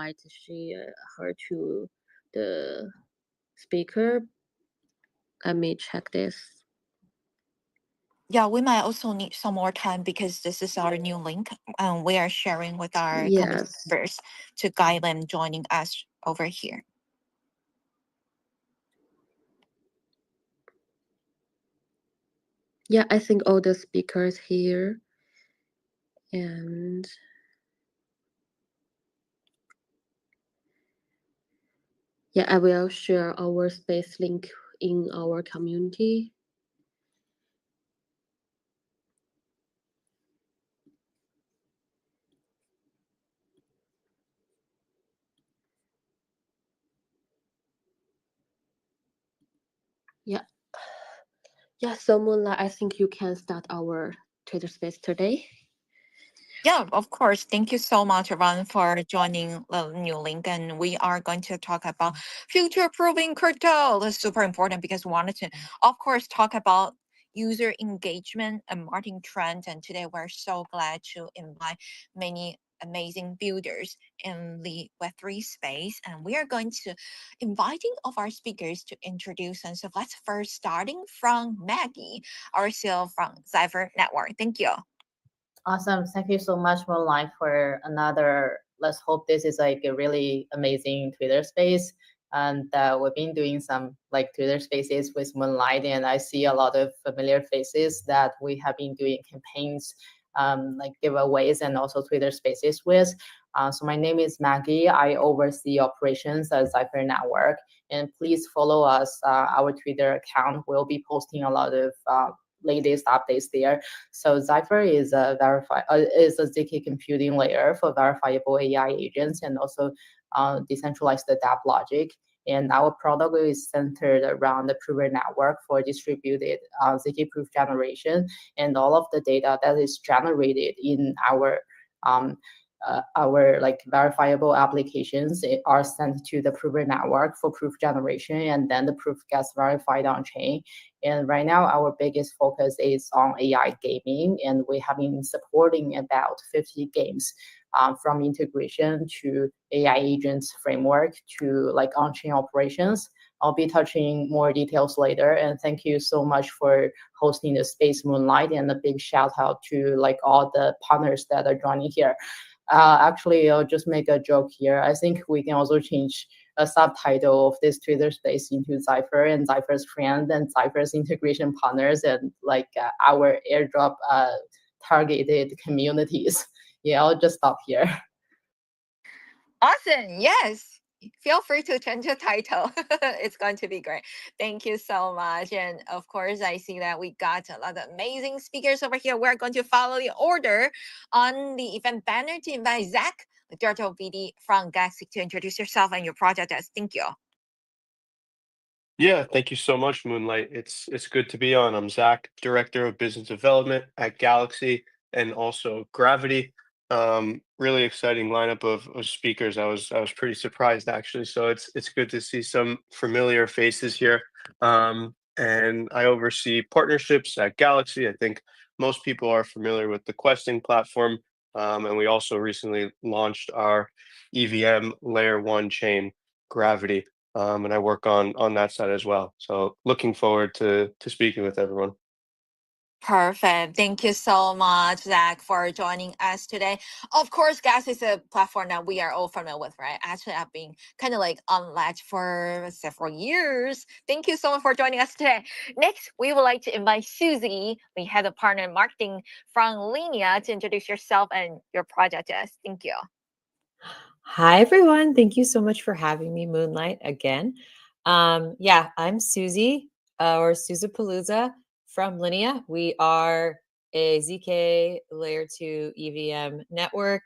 invite her to the speaker. Let me check this. Yeah, we might also need some more time because this is our new link. We are sharing with our community Yes. members to guide them joining us over here. Yeah, I think all the speakers here. And yeah, I will share our space link in our community. Yeah. Yeah, so Moonlight, I think you can start our Twitter space today. Yeah, of course. Thank you so much, Ron, for joining the new link. And we are going to talk about future-proofing crypto. That's super important because we wanted to, of course, talk about user engagement and marketing trends. And today we're so glad to invite many amazing builders in the Web3 space. And we are going to inviting of our speakers to introduce them. So let's first starting from Maggie, our CEO from Cypher Network. Thank you. Awesome. Thank you so much, Moonlight, for another. Let's hope this is like a really amazing Twitter space. And we've been doing some like Twitter spaces with Moonlight, and I see a lot of familiar faces that we have been doing campaigns, like giveaways and also Twitter spaces with. So my name is Maggie. I oversee operations at Cypher Network, and please follow us. Our Twitter account will be posting a lot of latest updates there. So Cypher is a ZK computing layer for verifiable AI agents and also decentralized dApp logic. And our product is centered around the prover network for distributed ZK proof generation, and all of the data that is generated in our like verifiable applications are sent to the prover network for proof generation, and then the proof gets verified on chain. And right now, our biggest focus is on AI gaming, and we have been supporting about 50 games, from integration to AI agents framework to like on-chain operations. I'll be touching more details later. And thank you so much for hosting the Space Moonlight, and a big shout out to like all the partners that are joining here. Actually, I'll just make a joke here. I think we can also change a subtitle of this Twitter space into Cypher and Cypher's friend and Cypher's integration partners, and like our airdrop targeted communities. Yeah, I'll just stop here. Awesome. Yes. Feel free to change the title. It's going to be great. Thank you so much. And of course, I see that we got a lot of amazing speakers over here. We're going to follow the order on the event banner to invite Zach, the Director of BD from Galaxy, to introduce yourself and your project. Thank you. Yeah, thank you so much, Moonlight. It's good to be on. I'm Zach, Director of Business Development at Galaxy and also Gravity. Really exciting lineup of speakers. I was pretty surprised actually. So it's good to see some familiar faces here. And I oversee partnerships at Galaxy. I think most people are familiar with the Questing platform. And we also recently launched our EVM layer one chain, Gravity. And I work on that side as well. So looking forward to speaking with everyone. Perfect. Thank you so much, Zach, for joining us today. Of course, Gas is a platform that we are all familiar with, right? Actually, I've been kind of like on Ledge for several years. Thank you so much for joining us today. Next, we would like to invite Susie, the head of partner and marketing from Linea, to introduce yourself and your project to us. Thank you. Hi, everyone. Thank you so much for having me, Moonlight, again. Yeah, I'm Susie, or Susapalooza from Linea. We are a ZK Layer 2 EVM network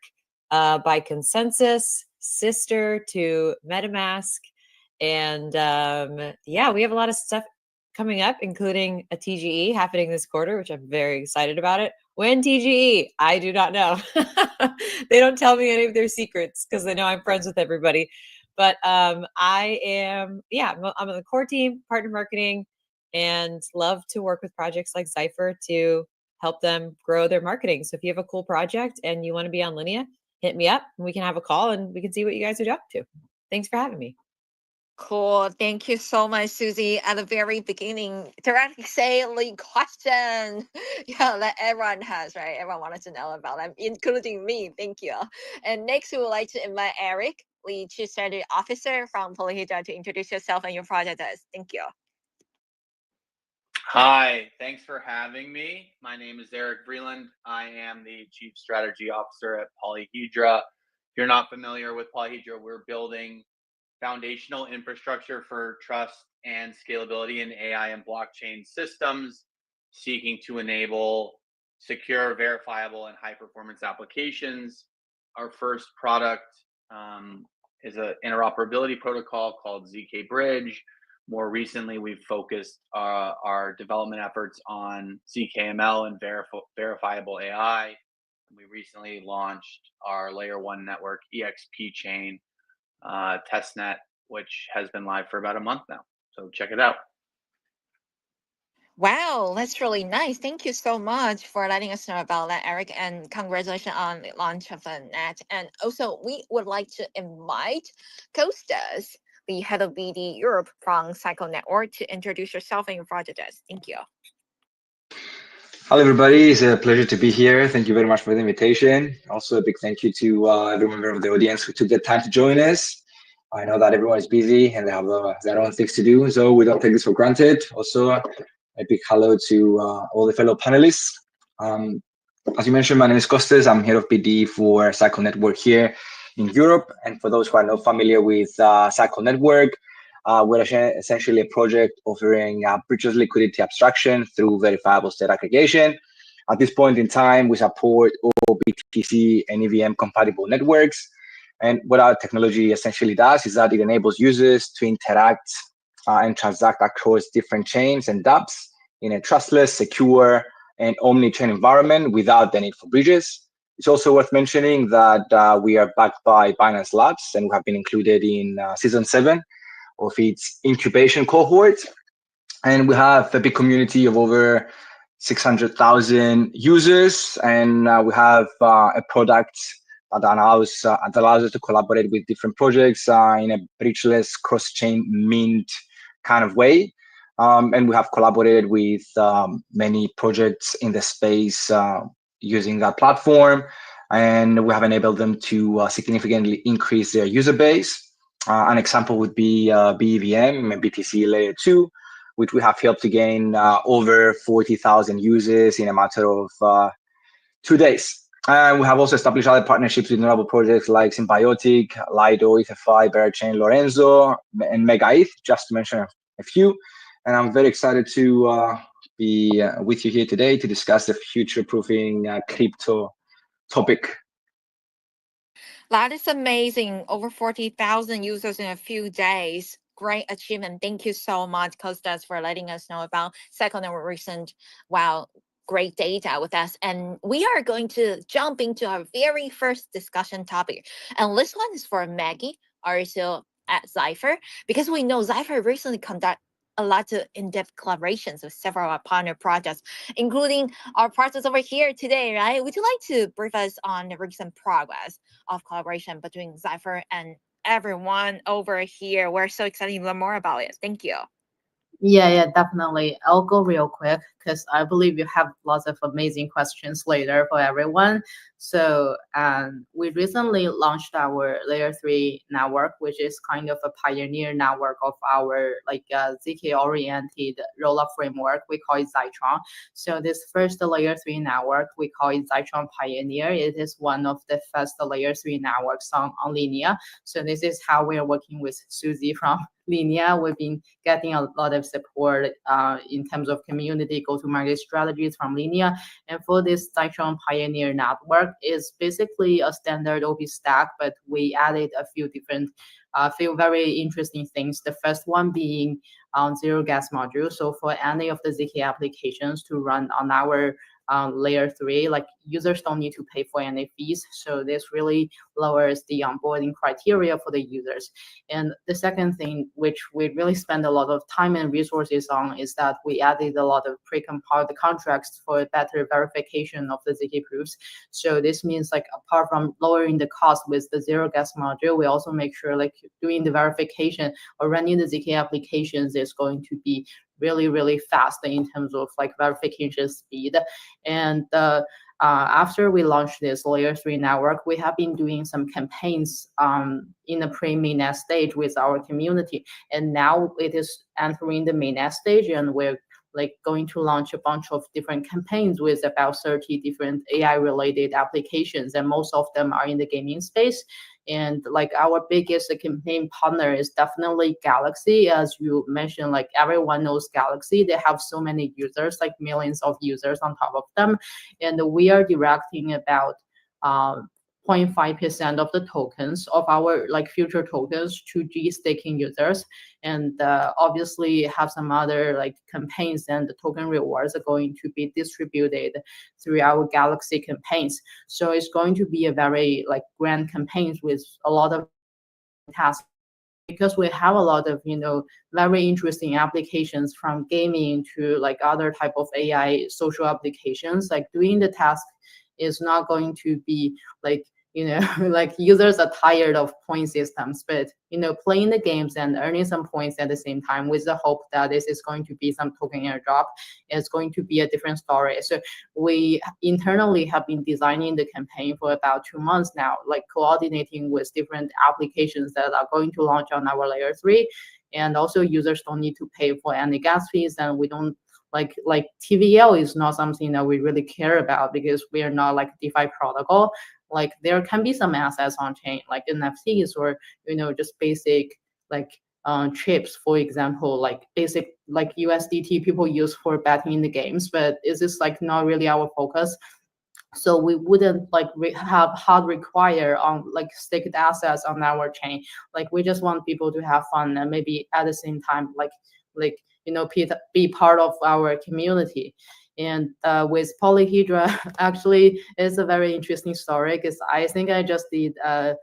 by consensus, sister to MetaMask. And yeah, we have a lot of stuff coming up, including a TGE happening this quarter, which I'm very excited about it. When TGE? I do not know. They don't tell me any of their secrets because they know I'm friends with everybody. But I am, yeah, I'm on the core team, partner marketing, and love to work with projects like Cypher to help them grow their marketing. So if you have a cool project and you want to be on Linea, hit me up and we can have a call and we can see what you guys are up to. Thanks for having me. Cool. Thank you so much, Susie. At the very beginning, directly say the question. Yeah, that everyone has, right? Everyone wanted to know about them, including me. Thank you. And next, we would like to invite Eric, the Chief Strategy Officer from Polyhedra, to introduce yourself and your project to us. Thank you. Hi, thanks for having me. My name is Eric Vreeland. I am the Chief Strategy Officer at Polyhedra. If you're not familiar with Polyhedra, we're building foundational infrastructure for trust and scalability in AI and blockchain systems, seeking to enable secure, verifiable, and high-performance applications. Our first product is an interoperability protocol called ZK Bridge. More recently, we've focused our development efforts on ZKML and verifiable AI. We recently launched our layer 1 network EXP chain testnet, which has been live for about a month now. So check it out. Wow, that's really nice. Thank you so much for letting us know about that, Eric, and congratulations on the launch of the net. And also, we would like to invite Kostas, the head of BD Europe from Cycle Network, to introduce yourself and your project. Thank you. Hello, everybody. It's a pleasure to be here. Thank you very much for the invitation. Also, a big thank you to every member of the audience who took the time to join us. I know that everyone is busy and they have their own things to do, so we don't take this for granted. Also, a big hello to all the fellow panelists. As you mentioned, my name is Kostas. I'm head of BD for Cycle Network here in Europe. And for those who are not familiar with Cycle Network, we're essentially a project offering bridgeless liquidity abstraction through verifiable state aggregation. At this point in time, we support all BTC and EVM compatible networks. And what our technology essentially does is that it enables users to interact and transact across different chains and dApps in a trustless, secure, and omni-chain environment without the need for bridges. It's also worth mentioning that we are backed by Binance Labs, and we have been included in season 7 of its incubation cohort. And we have a big community of over 600,000 users, and we have a product that allows us to collaborate with different projects in a bridgeless cross-chain mint kind of way. And we have collaborated with many projects in the space using that platform, and we have enabled them to significantly increase their user base. An example would be BEVM, BTC Layer 2, which we have helped to gain over 40,000 users in a matter of 2 days. And we have also established other partnerships with notable projects like Symbiotic, Lido, ETHFi, Berachain, Lorenzo, and MegaETH, just to mention a few. And I'm very excited to be with you here today to discuss the future-proofing crypto topic. That is amazing. Over 40,000 users in a few days. Great achievement. Thank you so much, Kostas, for letting us know about Cycle Network recent, great data with us. And we are going to jump into our very first discussion topic. And this one is for Maggie, also at Zephyr, because we know Zephyr recently conducted a lot of in-depth collaborations with several of our partner projects, including our partners over here today, right? Would you like to brief us on the recent progress of collaboration between Zephyr and everyone over here? We're so excited to learn more about it. Thank you. Yeah, definitely. I'll go real quick because I believe you have lots of amazing questions later for everyone. So we recently launched our Layer 3 network, which is kind of a pioneer network of our ZK-oriented rollup framework. We call it Zytron. So this first Layer 3 network, we call it Zytron Pioneer. It is one of the first Layer 3 networks on Linea. So this is how we are working with Susie from Linea. We've been getting a lot of support in terms of community go-to-market strategies from Linea. And for this Zytron Pioneer network, is basically a standard OP stack, but we added a few different, few very interesting things. The first one being zero gas module. So for any of the ZK applications to run on our Layer 3, like users don't need to pay for any fees. So this really lowers the onboarding criteria for the users. And the second thing, which we really spend a lot of time and resources on, is that we added a lot of pre-compiled contracts for better verification of the ZK proofs. So this means like apart from lowering the cost with the zero gas module, we also make sure like doing the verification or running the ZK applications is going to be really, really fast in terms of like verification speed. And after we launched this layer 3 network, we have been doing some campaigns in the pre-mainnet stage with our community. And now it is entering the mainnet stage, and we're like going to launch a bunch of different campaigns with about 30 different AI related applications, and most of them are in the gaming space. And like our biggest campaign partner is definitely Galaxy. As you mentioned, like everyone knows Galaxy. They have so many users, like millions of users on top of them. And we are directing about 0.5% of the tokens of our like future tokens to G staking users, and obviously have some other like campaigns, and the token rewards are going to be distributed through our Galaxy campaigns. So it's going to be a very like grand campaigns with a lot of tasks, because we have a lot of very interesting applications, from gaming to like other type of AI social applications. Like doing the task is not going to be like like users are tired of point systems, but playing the games and earning some points at the same time, with the hope that this is going to be some token airdrop, is going to be a different story. So we internally have been designing the campaign for about 2 months now, like coordinating with different applications that are going to launch on our layer 3. And also users don't need to pay for any gas fees, and we don't like TVL is not something that we really care about, because we are not like DeFi protocol. Like there can be some assets on chain, like NFTs, or just basic like chips, for example, like basic like USDT people use for betting in the games, but is this like not really our focus? So we wouldn't like have hard require on like staked assets on our chain. Like we just want people to have fun, and maybe at the same time like be part of our community. And with Polyhedra, actually, it's a very interesting story, because I think I just did a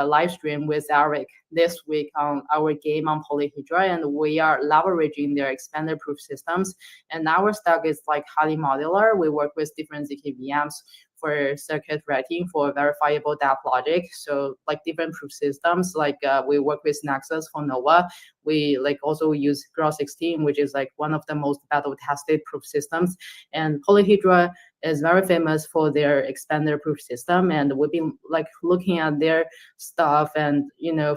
live stream with Eric this week on our game on Polyhedra, and we are leveraging their expanded proof systems. And our stack is like highly modular. We work with different ZK VMs for circuit writing for verifiable dApp logic. So like different proof systems, like we work with Nexus for Nova. We like also use Groth16, which is like one of the most battle tested proof systems. And Polyhedra is very famous for their expanded proof system, and we've been like looking at their stuff and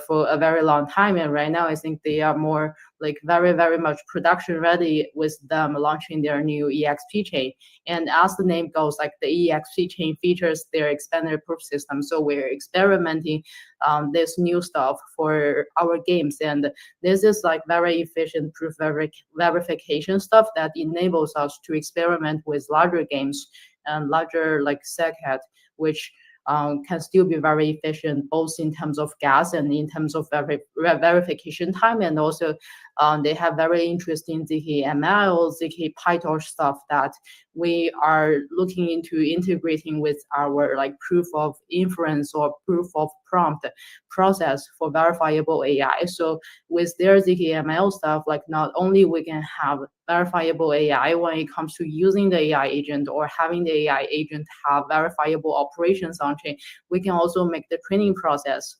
for a very long time. And right now I think they are more like very, very much production ready, with them launching their new EXP chain. And as the name goes, like the EXP chain features their expanded proof system. So we're experimenting this new stuff for our games, and this is like very efficient proof verification stuff that enables us to experiment with larger games and larger like SegHat, which can still be very efficient, both in terms of gas and in terms of verification time. And also they have very interesting ZK ML, ZK PyTorch stuff that we are looking into integrating with our like proof of inference or proof of prompt process for verifiable AI. So with their ZK ML stuff, like not only we can have verifiable AI when it comes to using the AI agent or having the AI agent have verifiable operations on chain, we can also make the training process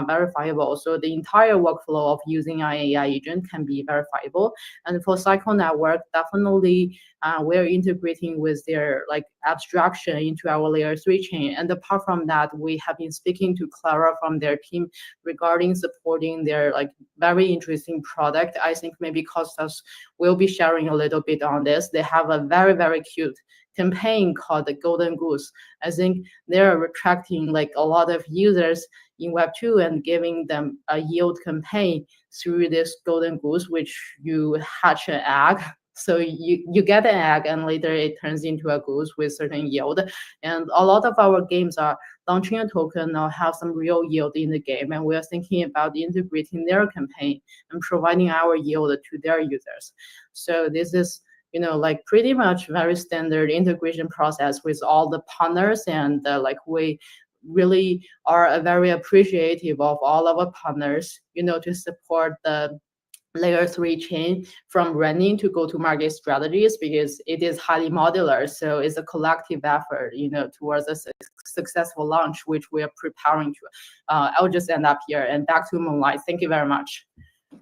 verifiable. So the entire workflow of using an AI agent can be verifiable. And for Cycle Network, definitely we're integrating with their like abstraction into our layer 3 chain. And apart from that, we have been speaking to Clara from their team regarding supporting their like very interesting product. I think maybe Kostas will be sharing a little bit on this. They have a very, very cute campaign called the Golden Goose. I think they're attracting like a lot of users in Web2 and giving them a yield campaign through this Golden Goose, which you hatch an egg. So you get an egg, and later it turns into a goose with certain yield. And a lot of our games are launching a token or have some real yield in the game, and we're thinking about integrating their campaign and providing our yield to their users. So this is like pretty much very standard integration process with all the partners, and like we really are very appreciative of all our partners, to support the layer 3 chain from running to go to market strategies, because it is highly modular. So it's a collective effort, towards a successful launch, which we are preparing to. I'll just end up here and back to Moonlight. Thank you very much.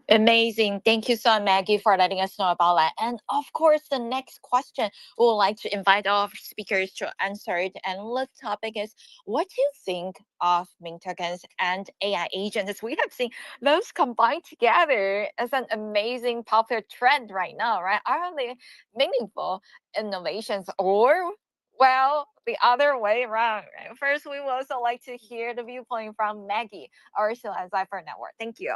Amazing. Thank you so much, Maggie, for letting us know about that. And of course, the next question we would like to invite our speakers to answer it. And the topic is, what do you think of meme tokens and AI agents? We have seen those combined together as an amazing popular trend right now, right? Are they meaningful innovations, or well, the other way around? Right? First, we would also like to hear the viewpoint from Maggie, our Cypher Network. Thank you.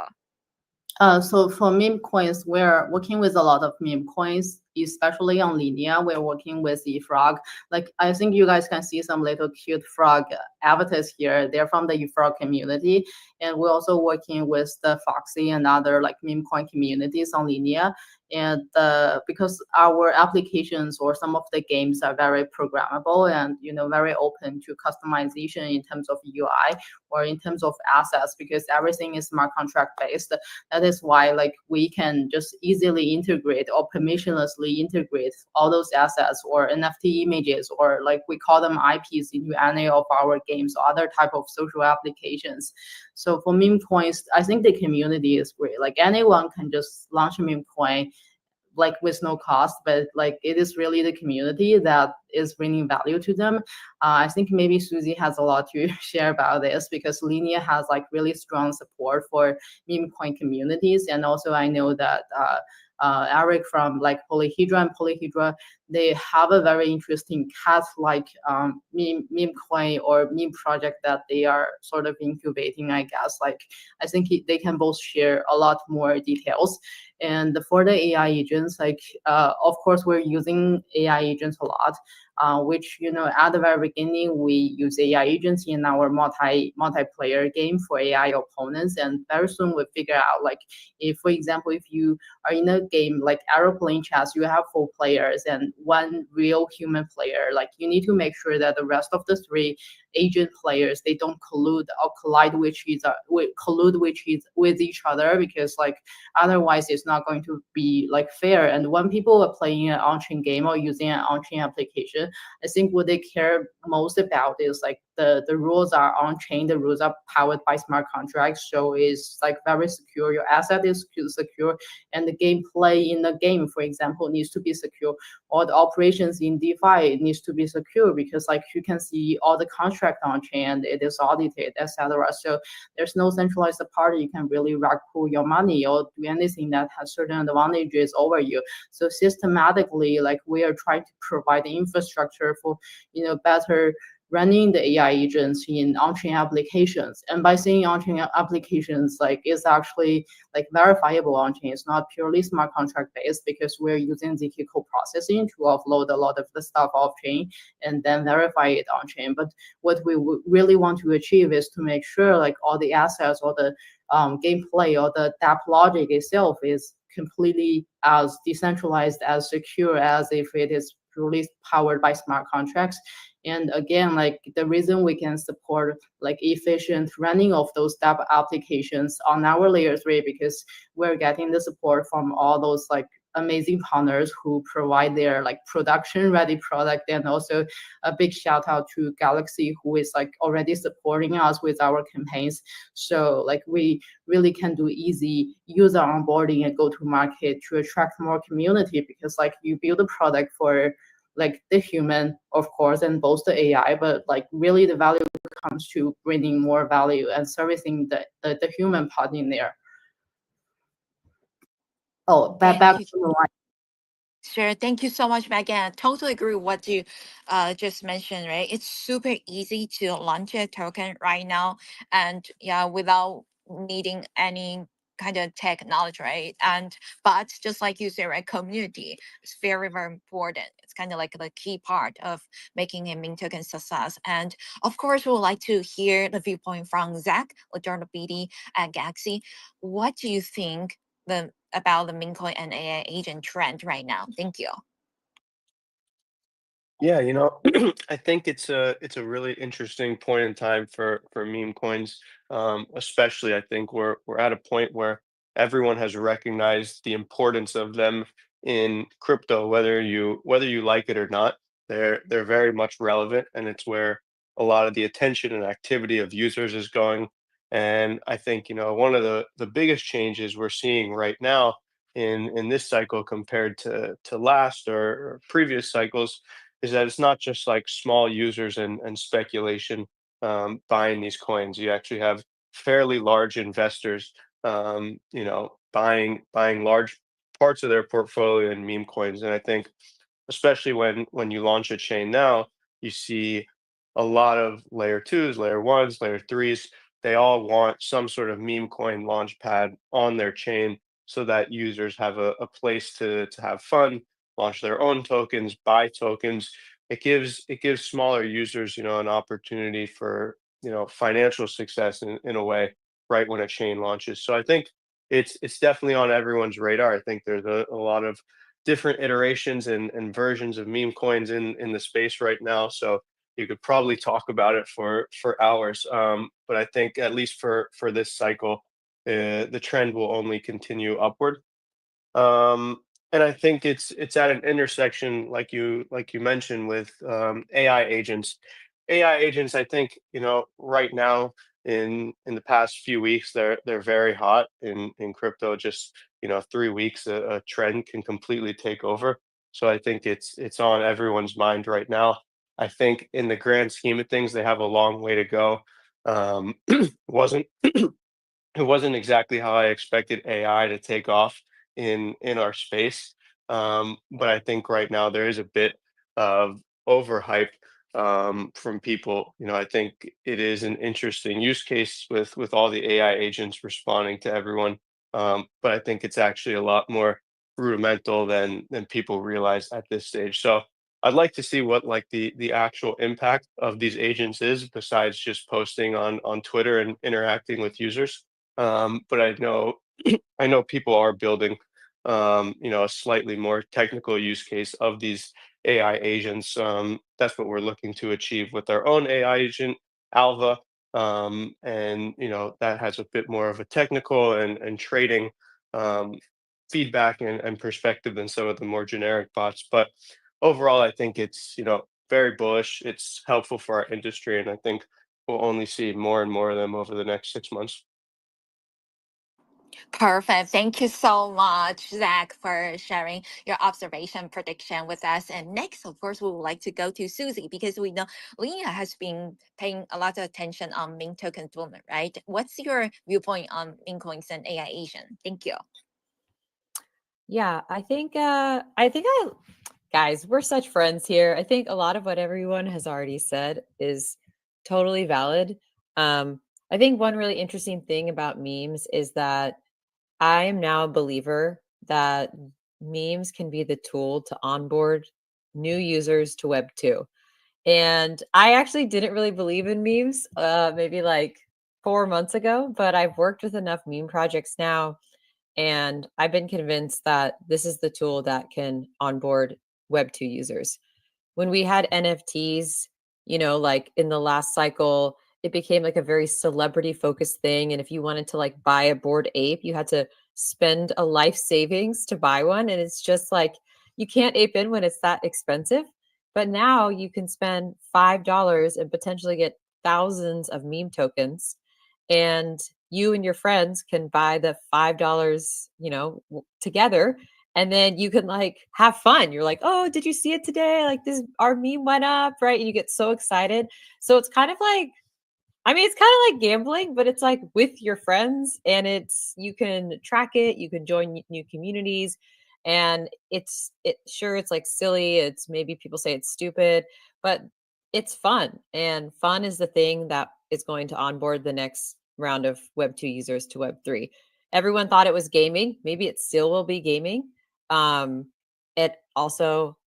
So for meme coins, we're working with a lot of meme coins, especially on Linea. We're working with the frog. Like, I think you guys can see some little cute frog avatars here. They're from the frog community. And we're also working with the Foxy and other like meme coin communities on Linea. And because our applications or some of the games are very programmable and very open to customization in terms of UI or in terms of assets, because everything is smart contract based. That is why like we can just easily integrate or permissionlessly integrate all those assets or NFT images, or like we call them IPs, into any of our games or other type of social applications. So for meme coins, I think the community is great. Like anyone can just launch a meme coin like with no cost, but like it is really the community that is bringing value to them. I think maybe Susie has a lot to share about this, because Linea has like really strong support for meme coin communities. And also I know that Eric from like Polyhedra, they have a very interesting cat-like meme coin or meme project that they are sort of incubating, I guess. Like, I think they can both share a lot more details. And for the AI agents, like, of course, we're using AI agents a lot. Which, at the very beginning, we use AI agents in our multiplayer game for AI opponents. And very soon we figure out, like, if, for example, if you are in a game like Aeroplane Chess, you have 4 players and 1 real human player. Like, you need to make sure that the rest of the 3 agent players, they don't collude or collide with each other, because like otherwise it's not going to be like fair. And when people are playing an on-chain game or using an on-chain application, I think what they care most about is like the rules are on-chain, the rules are powered by smart contracts, so it's like very secure. Your asset is secure, and the gameplay in the game, for example, needs to be secure. All the operations in DeFi needs to be secure, because like you can see all the contract on-chain and it is audited, etc. So there's no centralized party you can really rug pull your money or do anything that has certain advantages over you. So systematically, like we are trying to provide the infrastructure for better running the AI agents in on-chain applications. And by saying on-chain applications, like it's actually like verifiable on-chain. It's not purely smart contract based, because we're using ZK co-processing to offload a lot of the stuff off-chain and then verify it on-chain. But what we really want to achieve is to make sure like all the assets or the gameplay or the dApp logic itself is completely as decentralized, as secure as if it is purely powered by smart contracts. And again, like the reason we can support like efficient running of those dApp applications on our layer 3, because we're getting the support from all those like amazing partners who provide their like production ready product. And also a big shout out to Galaxy, who is like already supporting us with our campaigns. So like we really can do easy user onboarding and go to market to attract more community, because like you build a product for like the human, of course, and both the AI, but like really the value comes to bringing more value and servicing the human part in there. Oh, back to the line. Sure. Thank you so much, Megan. I totally agree with what you just mentioned, right? It's super easy to launch a token right now. And yeah, without needing any kind of tech knowledge, right? But just like you say, right, community is very, very important. It's kind of like the key part of making a meme token success. And of course, we would like to hear the viewpoint from Zach, Ladonna BD at Galaxy. What do you think about the meme coin and AI agent trend right now? Thank you. Yeah, I think it's a really interesting point in time for meme coins. Especially I think we're at a point where everyone has recognized the importance of them in crypto, whether you like it or not. They're very much relevant, and it's where a lot of the attention and activity of users is going. And I think, one of the biggest changes we're seeing right now in this cycle compared to last or previous cycles is that it's not just like small users and speculation buying these coins. You actually have fairly large investors, buying large parts of their portfolio in meme coins. And I think, especially when you launch a chain now, you see a lot of layer twos, layer ones, layer threes. They all want some sort of meme coin launch pad on their chain so that users have a place to have fun, launch their own tokens, buy tokens. It gives smaller users, an opportunity for, financial success in a way, right when a chain launches. So I think it's definitely on everyone's radar. I think there's a lot of different iterations and versions of meme coins in the space right now. So you could probably talk about it for hours. But I think at least for this cycle, the trend will only continue upward. Um, and I think it's at an intersection, like you mentioned, with AI agents. AI agents, I think, right now in the past few weeks, they're very hot in crypto. Just 3 weeks, a trend can completely take over. So I think it's on everyone's mind right now. I think in the grand scheme of things, they have a long way to go. Wasn't it wasn't exactly how I expected AI to take off in our space. But I think right now there is a bit of overhype from people. I think it is an interesting use case with all the AI agents responding to everyone. But I think it's actually a lot more rudimental than people realize at this stage. So I'd like to see what like the actual impact of these agents is besides just posting on Twitter and interacting with users. But I know people are building, a slightly more technical use case of these AI agents. That's what we're looking to achieve with our own AI agent, Alva. And that has a bit more of a technical and trading um, feedback and perspective than some of the more generic bots. But overall, I think it's very bullish. It's helpful for our industry, and I think we'll only see more and more of them over the next 6 months. Perfect. Thank you so much, Zach, for sharing your observation prediction with us. And next, of course, we would like to go to Susie because we know Lena has been paying a lot of attention on meme token movement, right? What's your viewpoint on meme coins and AI Asian? Thank you. Yeah, I guys, we're such friends here. I think a lot of what everyone has already said is totally valid. I think one really interesting thing about memes is that I am now a believer that memes can be the tool to onboard new users to Web 2. And I actually didn't really believe in memes maybe like 4 months ago, but I've worked with enough meme projects now, and I've been convinced that this is the tool that can onboard Web 2 users. When we had NFTs, like in the last cycle, it became like a very celebrity focused thing. And if you wanted to like buy a Bored Ape, you had to spend a life savings to buy one. And it's just like, you can't ape in when it's that expensive. But now you can spend $5 and potentially get thousands of meme tokens. And you and your friends can buy the $5, together, and then you can like have fun. You're like, oh, did you see it today? Like this, our meme went up, right? And you get so excited. So it's kind of like, it's kind of like gambling, but it's like with your friends, and you can track it, you can join new communities, and it's like silly. It's maybe people say it's stupid, but it's fun, and fun is the thing that is going to onboard the next round of Web 2 users to Web 3. Everyone thought it was gaming. Maybe it still will be gaming. It also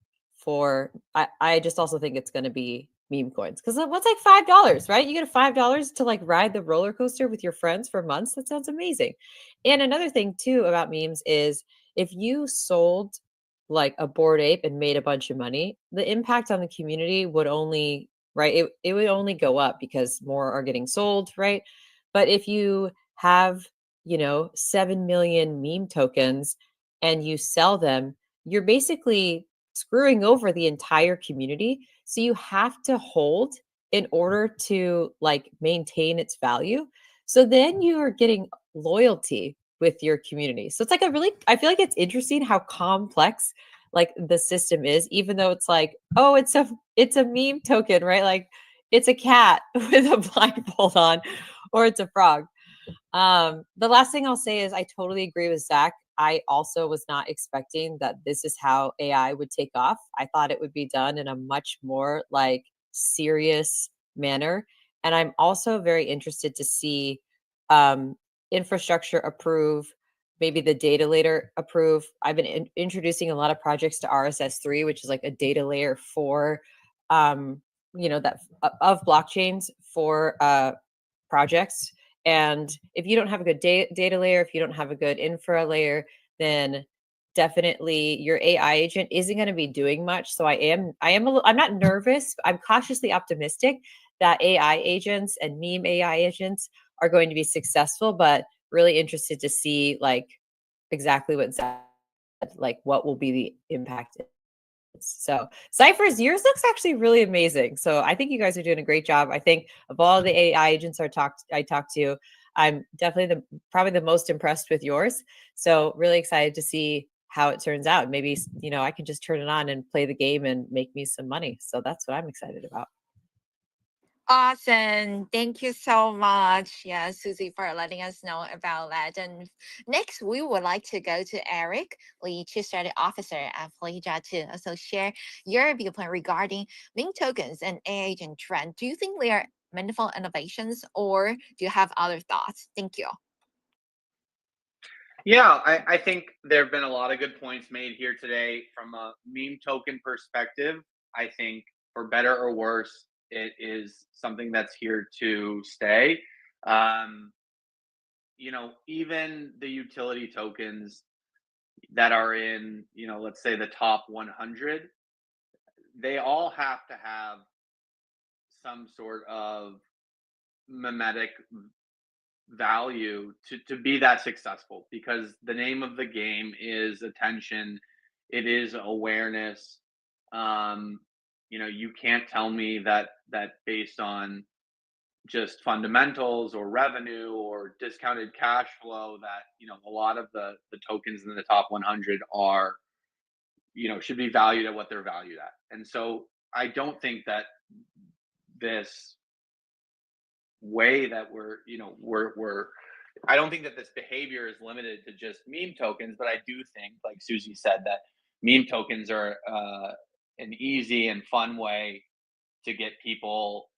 I just also think it's going to be meme coins, because what's like $5, right? You get a $5 to like ride the roller coaster with your friends for months. That sounds amazing. And another thing too about memes is if you sold like a Bored Ape and made a bunch of money, the impact on the community would only, right? It would only go up because more are getting sold, right? But if you have, 7 million meme tokens and you sell them, you're basically screwing over the entire community. So you have to hold in order to like maintain its value. So then you are getting loyalty with your community. So it's like I feel like it's interesting how complex like the system is, even though it's like, oh, it's a meme token, right? Like it's a cat with a blindfold on, or it's a frog. The last thing I'll say is I totally agree with Zach. I also was not expecting that this is how AI would take off. I thought it would be done in a much more like serious manner. And I'm also very interested to see infrastructure approve, maybe the data layer approve. I've been introducing a lot of projects to RSS3, which is like a data layer for, that of blockchains for projects. And if you don't have a good data layer, if you don't have a good infra layer, then definitely your AI agent isn't going to be doing much. So I'm not nervous. I'm cautiously optimistic that AI agents and meme AI agents are going to be successful, but really interested to see like exactly what Zach said, like what will be the impact. So Cypher's, yours looks actually really amazing. So I think you guys are doing a great job. I think of all the AI agents I talked to, I'm definitely probably the most impressed with yours. So really excited to see how it turns out. Maybe, I can just turn it on and play the game and make me some money. So that's what I'm excited about. Awesome. Thank you so much, yeah, Susie, for letting us know about that. And next, we would like to go to Eric, the Chief Strategy Officer at Polyhedra, to also share your viewpoint regarding meme tokens and AI agent trend. Do you think they are meaningful innovations, or do you have other thoughts? Thank you. Yeah, I think there have been a lot of good points made here today from a meme token perspective. I think for better or worse, it is something that's here to stay. Even the utility tokens that are in, let's say the top 100, they all have to have some sort of mimetic value to be that successful, because the name of the game is attention, it is awareness. You can't tell me that based on just fundamentals or revenue or discounted cash flow that a lot of the tokens in the top 100 are should be valued at what they're valued at. And so I don't think that this way that we're I don't think that this behavior is limited to just meme tokens, but I do think, like Susie said, that meme tokens are an easy and fun way to get people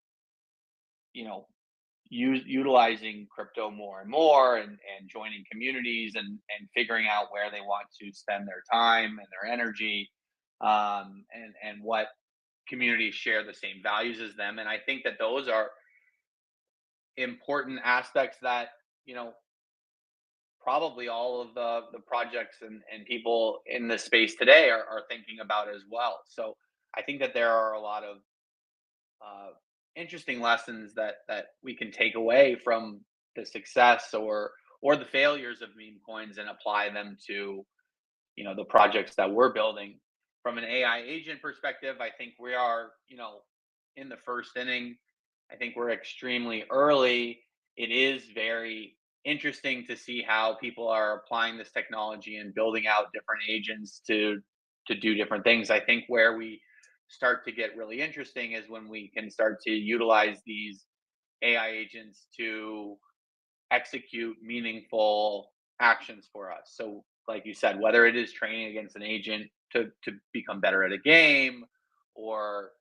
utilizing crypto more and more, and joining communities and figuring out where they want to spend their time and their energy, and what communities share the same values as them. And I think that those are important aspects that probably all of the projects and people in this space today are thinking about as well. So I think that there are a lot of interesting lessons that we can take away from the success or the failures of meme coins and apply them to the projects that we're building. From an AI agent perspective, I think we are in the first inning. I think we're extremely early. It is very interesting to see how people are applying this technology and building out different agents to do different things. I think where we start to get really interesting is when we can start to utilize these AI agents to execute meaningful actions for us. So like you said, whether it is training against an agent to become better at a game, or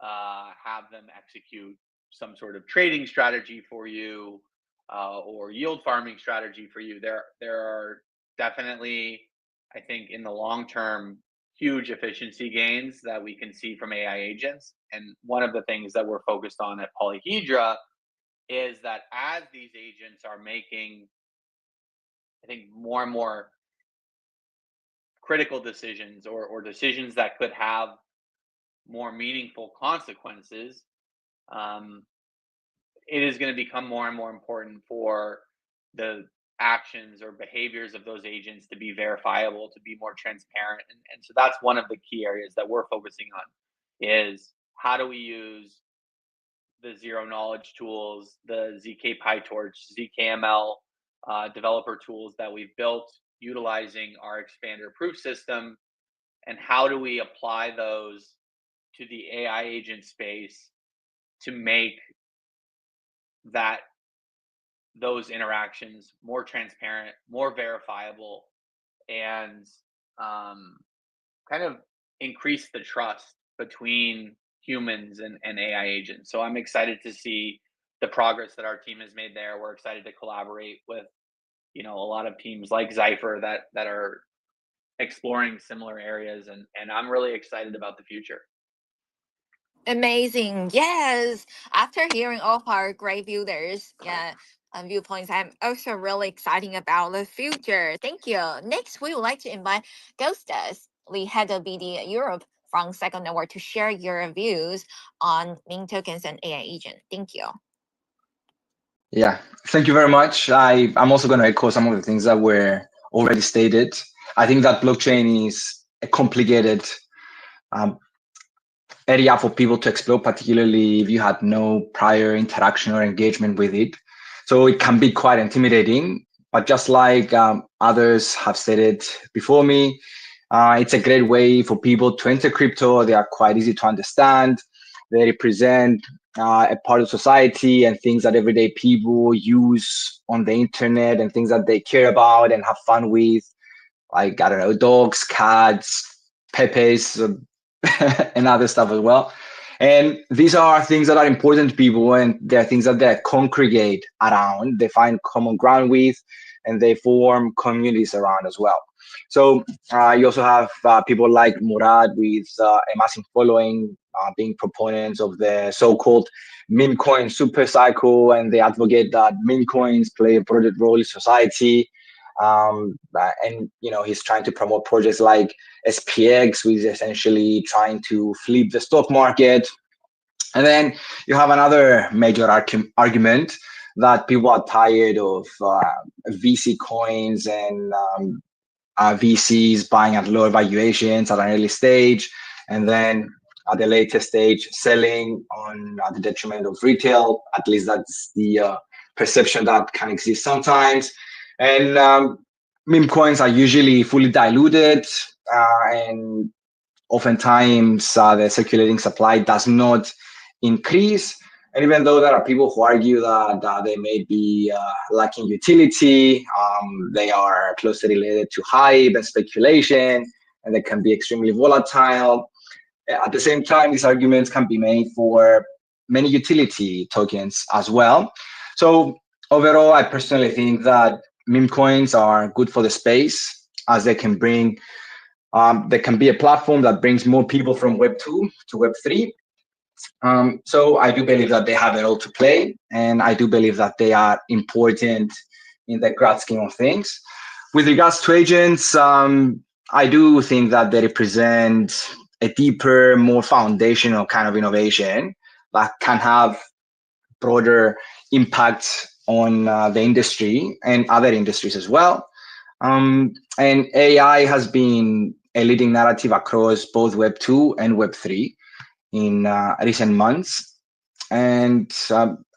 have them execute some sort of trading strategy for you, or yield farming strategy for you, there are definitely, I think, in the long term, huge efficiency gains that we can see from AI agents. And one of the things that we're focused on at Polyhedra is that as these agents are making, I think, more and more critical decisions or decisions that could have more meaningful consequences, it is going to become more and more important for the actions or behaviors of those agents to be verifiable, to be more transparent. And so that's one of the key areas that we're focusing on, is how do we use the zero knowledge tools, the ZK PyTorch, ZKML developer tools that we've built utilizing our expander proof system, and how do we apply those to the AI agent space to make those interactions more transparent, more verifiable, and kind of increase the trust between humans and AI agents. So I'm excited to see the progress that our team has made there. We're excited to collaborate with, a lot of teams like Zypher that are exploring similar areas, and I'm really excited about the future. Amazing. Yes. After hearing all of our great builders, viewpoints, I'm also really excited about the future. Thank you. Next, we would like to invite Ghostas, the head of BD Europe from Second Network, to share your views on meme tokens and AI agent. Thank you. Yeah, thank you very much. I'm also going to echo some of the things that were already stated. I think that blockchain is a complicated area for people to explore, particularly if you had no prior interaction or engagement with it. So it can be quite intimidating, but just like others have stated before me, it's a great way for people to enter crypto. They are quite easy to understand. They represent a part of society and things that everyday people use on the internet and things that they care about and have fun with, like, I don't know, dogs, cats, pepes, and other stuff as well. And these are things that are important to people, and they're things that they congregate around, they find common ground with, and they form communities around as well. So you also have people like Murad with a massive following, being proponents of the so-called meme coin super cycle, and they advocate that meme coins play a broader role in society. And he's trying to promote projects like SPX, which is essentially trying to flip the stock market. And then you have another major argument that people are tired of VC coins and VCs buying at lower valuations at an early stage, and then at the later stage selling on the detriment of retail. At least that's the perception that can exist sometimes. And meme coins are usually fully diluted, and oftentimes the circulating supply does not increase. And even though there are people who argue that they may be lacking utility, they are closely related to hype and speculation, and they can be extremely volatile. At the same time, these arguments can be made for many utility tokens as well. So overall, I personally think that meme coins are good for the space, as they can bring, they can be a platform that brings more people from Web 2 to Web 3. So I do believe that they have a role to play, and I do believe that they are important in the grand scheme of things. With regards to agents, I do think that they represent a deeper, more foundational kind of innovation that can have broader impact on the industry and other industries as well. And AI has been a leading narrative across both Web 2 and Web 3 in recent months. And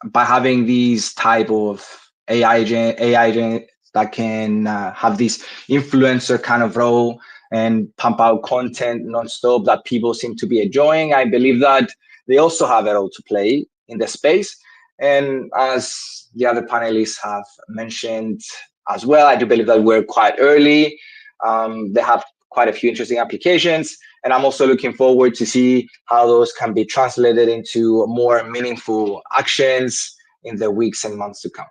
by having these type of AI agent that can have this influencer kind of role and pump out content nonstop that people seem to be enjoying, I believe that they also have a role to play in the space. And as the other panelists have mentioned as well, I do believe that we're quite early. They have quite a few interesting applications, and I'm also looking forward to see how those can be translated into more meaningful actions in the weeks and months to come.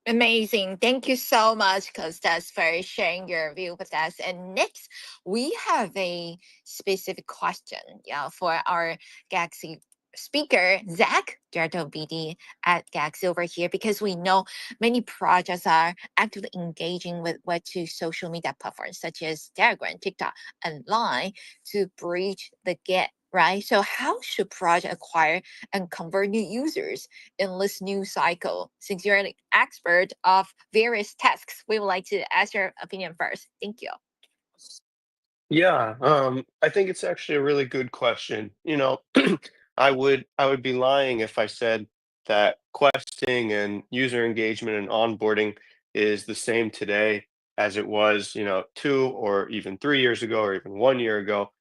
Amazing. Thank you so much, Costas, for sharing your view with us. And next, we have a specific question for our Galaxy speaker, Zach, Director of BD at Galaxy over here, because we know many projects are actively engaging with Web2 social media platforms such as Telegram, TikTok, and Line to bridge the gap, right? So how should project acquire and convert new users in this new cycle? Since you're an expert of various tasks, we would like to ask your opinion first. Thank you. Yeah, I think it's actually a really good question. I would be lying if I said that questing and user engagement and onboarding is the same today as it was, 2 or even 3 years ago, or even 1 year ago.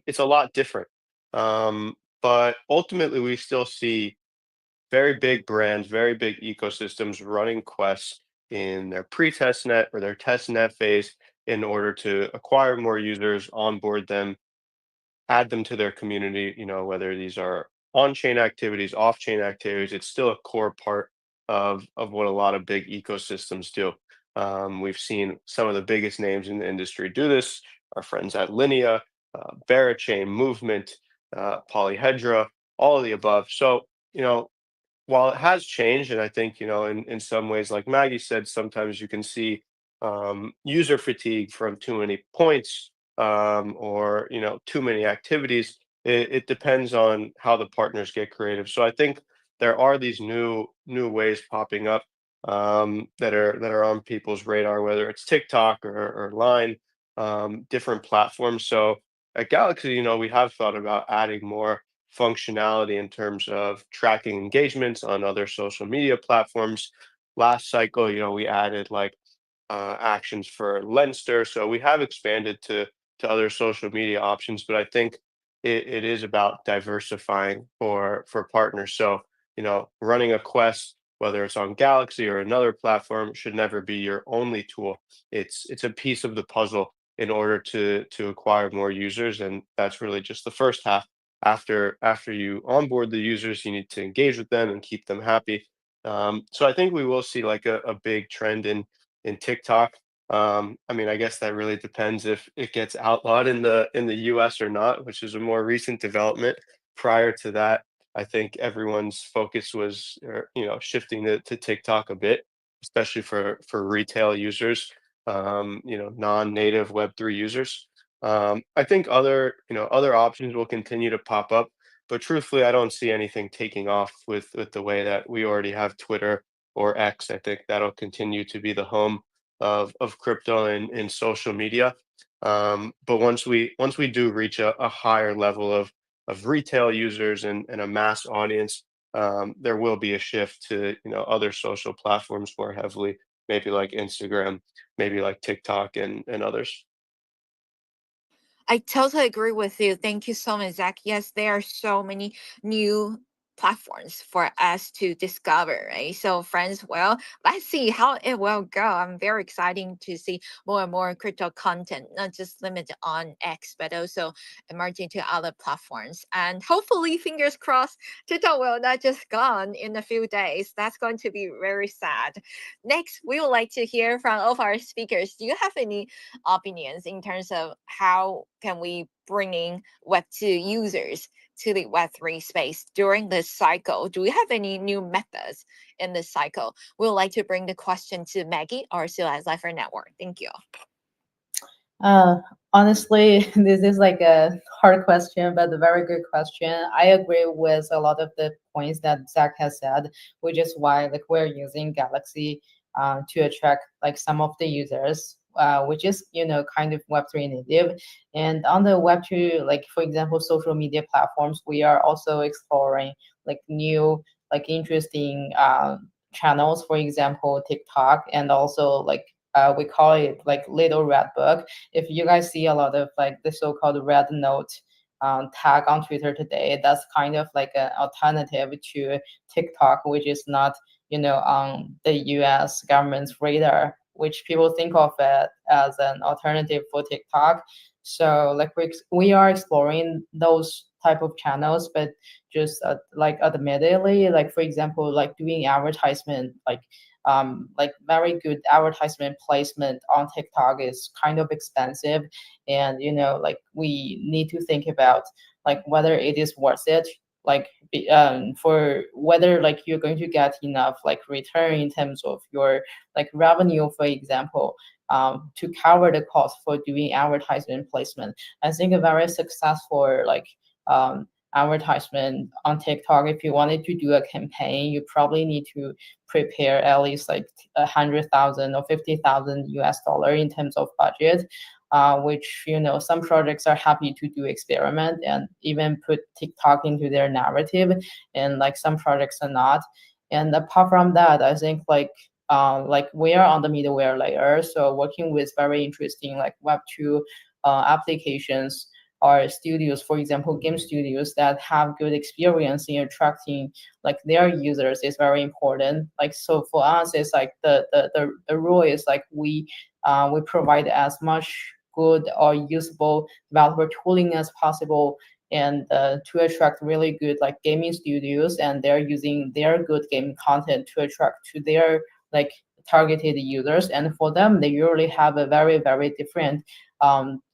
It's a lot different. But ultimately, we still see very big brands, very big ecosystems running quests in their pre-test net or their test net phase in order to acquire more users, onboard them, add them to their community, whether these are on-chain activities, off-chain activities, it's still a core part of what a lot of big ecosystems do. We've seen some of the biggest names in the industry do this. Our friends at Linea, Berachain, Movement, Polyhedra, all of the above. So, while it has changed, and I think, in some ways, like Maggie said, sometimes you can see user fatigue from too many points, or too many activities. It depends on how the partners get creative. So I think there are these new ways popping up, that are on people's radar, whether it's TikTok or Line, different platforms. So at Galaxy, we have thought about adding more functionality in terms of tracking engagements on other social media platforms. Last cycle, we added like actions for Lenster, so we have expanded to other social media options. But I think it is about diversifying for partners. So running a quest, whether it's on Galaxy or another platform, should never be your only tool. It's a piece of the puzzle in order to acquire more users, and that's really just the first half. After you onboard the users, you need to engage with them and keep them happy. So I think we will see like a big trend in TikTok. I mean, I guess that really depends if it gets outlawed in the US or not, which is a more recent development. Prior to that, I think everyone's focus was, shifting to TikTok a bit, especially for retail users, non-native Web3 users. I think other options will continue to pop up, but truthfully, I don't see anything taking off with the way that we already have Twitter or X. I think that'll continue to be the home of crypto and social media. But once we do reach a higher level of retail users and a mass audience, there will be a shift to other social platforms more heavily, maybe like Instagram, maybe like TikTok and others. I totally agree with you. Thank you so much, Zach. Yes, there are so many new platforms for us to discover, right? So, friends, well, let's see how it will go. I'm very excited to see more and more crypto content, not just limited on X, but also emerging to other platforms. And hopefully, fingers crossed, TikTok will not just gone in a few days. That's going to be very sad. Next, we would like to hear from all of our speakers. Do you have any opinions in terms of how can we bring in Web2 users to the Web3 space during this cycle? Do we have any new methods in this cycle? We would like to bring the question to Maggie or CLS Lifer Network. Thank you. Honestly, this is like a hard question, but a very good question. I agree with a lot of the points that Zach has said, which is why like we're using Galaxy to attract like some of the users, which is kind of Web3 native. And on the Web2, like for example, social media platforms, we are also exploring like new like interesting channels, for example, TikTok, and also like we call it like Little Red Book. If you guys see a lot of like the so-called red note tag on Twitter today, that's kind of like an alternative to TikTok, which is not on the US government's radar, which people think of it as an alternative for TikTok. So like we are exploring those type of channels, but just like admittedly, like for example, like doing advertisement, like very good advertisement placement on TikTok is kind of expensive, and like we need to think about like whether it is worth it for whether like you're going to get enough like return in terms of your like revenue, for example, to cover the cost for doing advertisement placement. I think a very successful like advertisement on TikTok, if you wanted to do a campaign, you probably need to prepare at least like 100,000 or 50,000 US dollar in terms of budget. Which, you know, some projects are happy to do experiment and even put TikTok into their narrative, and like some projects are not. And apart from that, I think like we are on the middleware layer, so working with very interesting like Web2 applications or studios, for example, game studios that have good experience in attracting like their users is very important. Like, so for us, it's like the rule is like we provide as much good or usable developer tooling as possible, and to attract really good like gaming studios, and they're using their good game content to attract to their like targeted users. And for them, they usually have a very different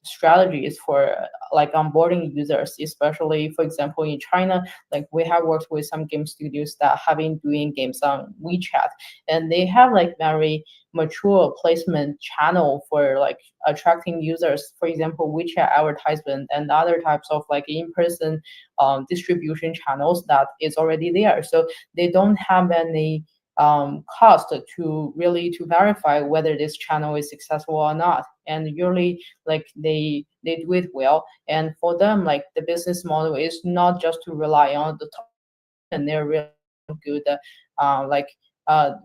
strategies for like onboarding users, especially for example in China. Like we have worked with some game studios that have been doing games on WeChat, and they have like very mature placement channel for like attracting users. For example, WeChat advertisement and other types of like in-person distribution channels that is already there. So they don't have any cost to really to verify whether this channel is successful or not. And usually like they do it well. And for them, like the business model is not just to rely on the top, and they're really good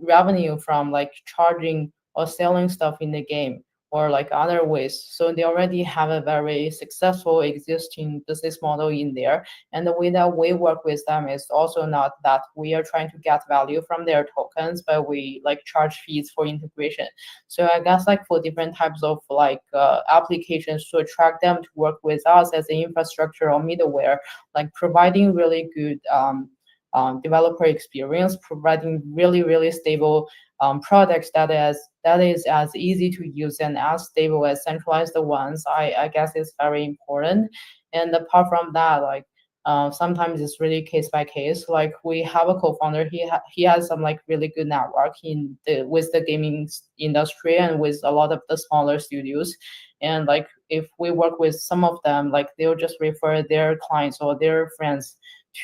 revenue from like charging or selling stuff in the game or like other ways. So they already have a very successful existing business model in there. And the way that we work with them is also not that we are trying to get value from their tokens, but we like charge fees for integration. So I guess like for different types of like applications to attract them to work with us as an infrastructure or middleware, like providing really good developer experience, providing really stable products that is as easy to use and as stable as centralized ones, I guess is very important. And apart from that, like sometimes it's really case by case. Like we have a co-founder, he has some like really good network with the gaming industry and with a lot of the smaller studios. And like if we work with some of them, like they'll just refer their clients or their friends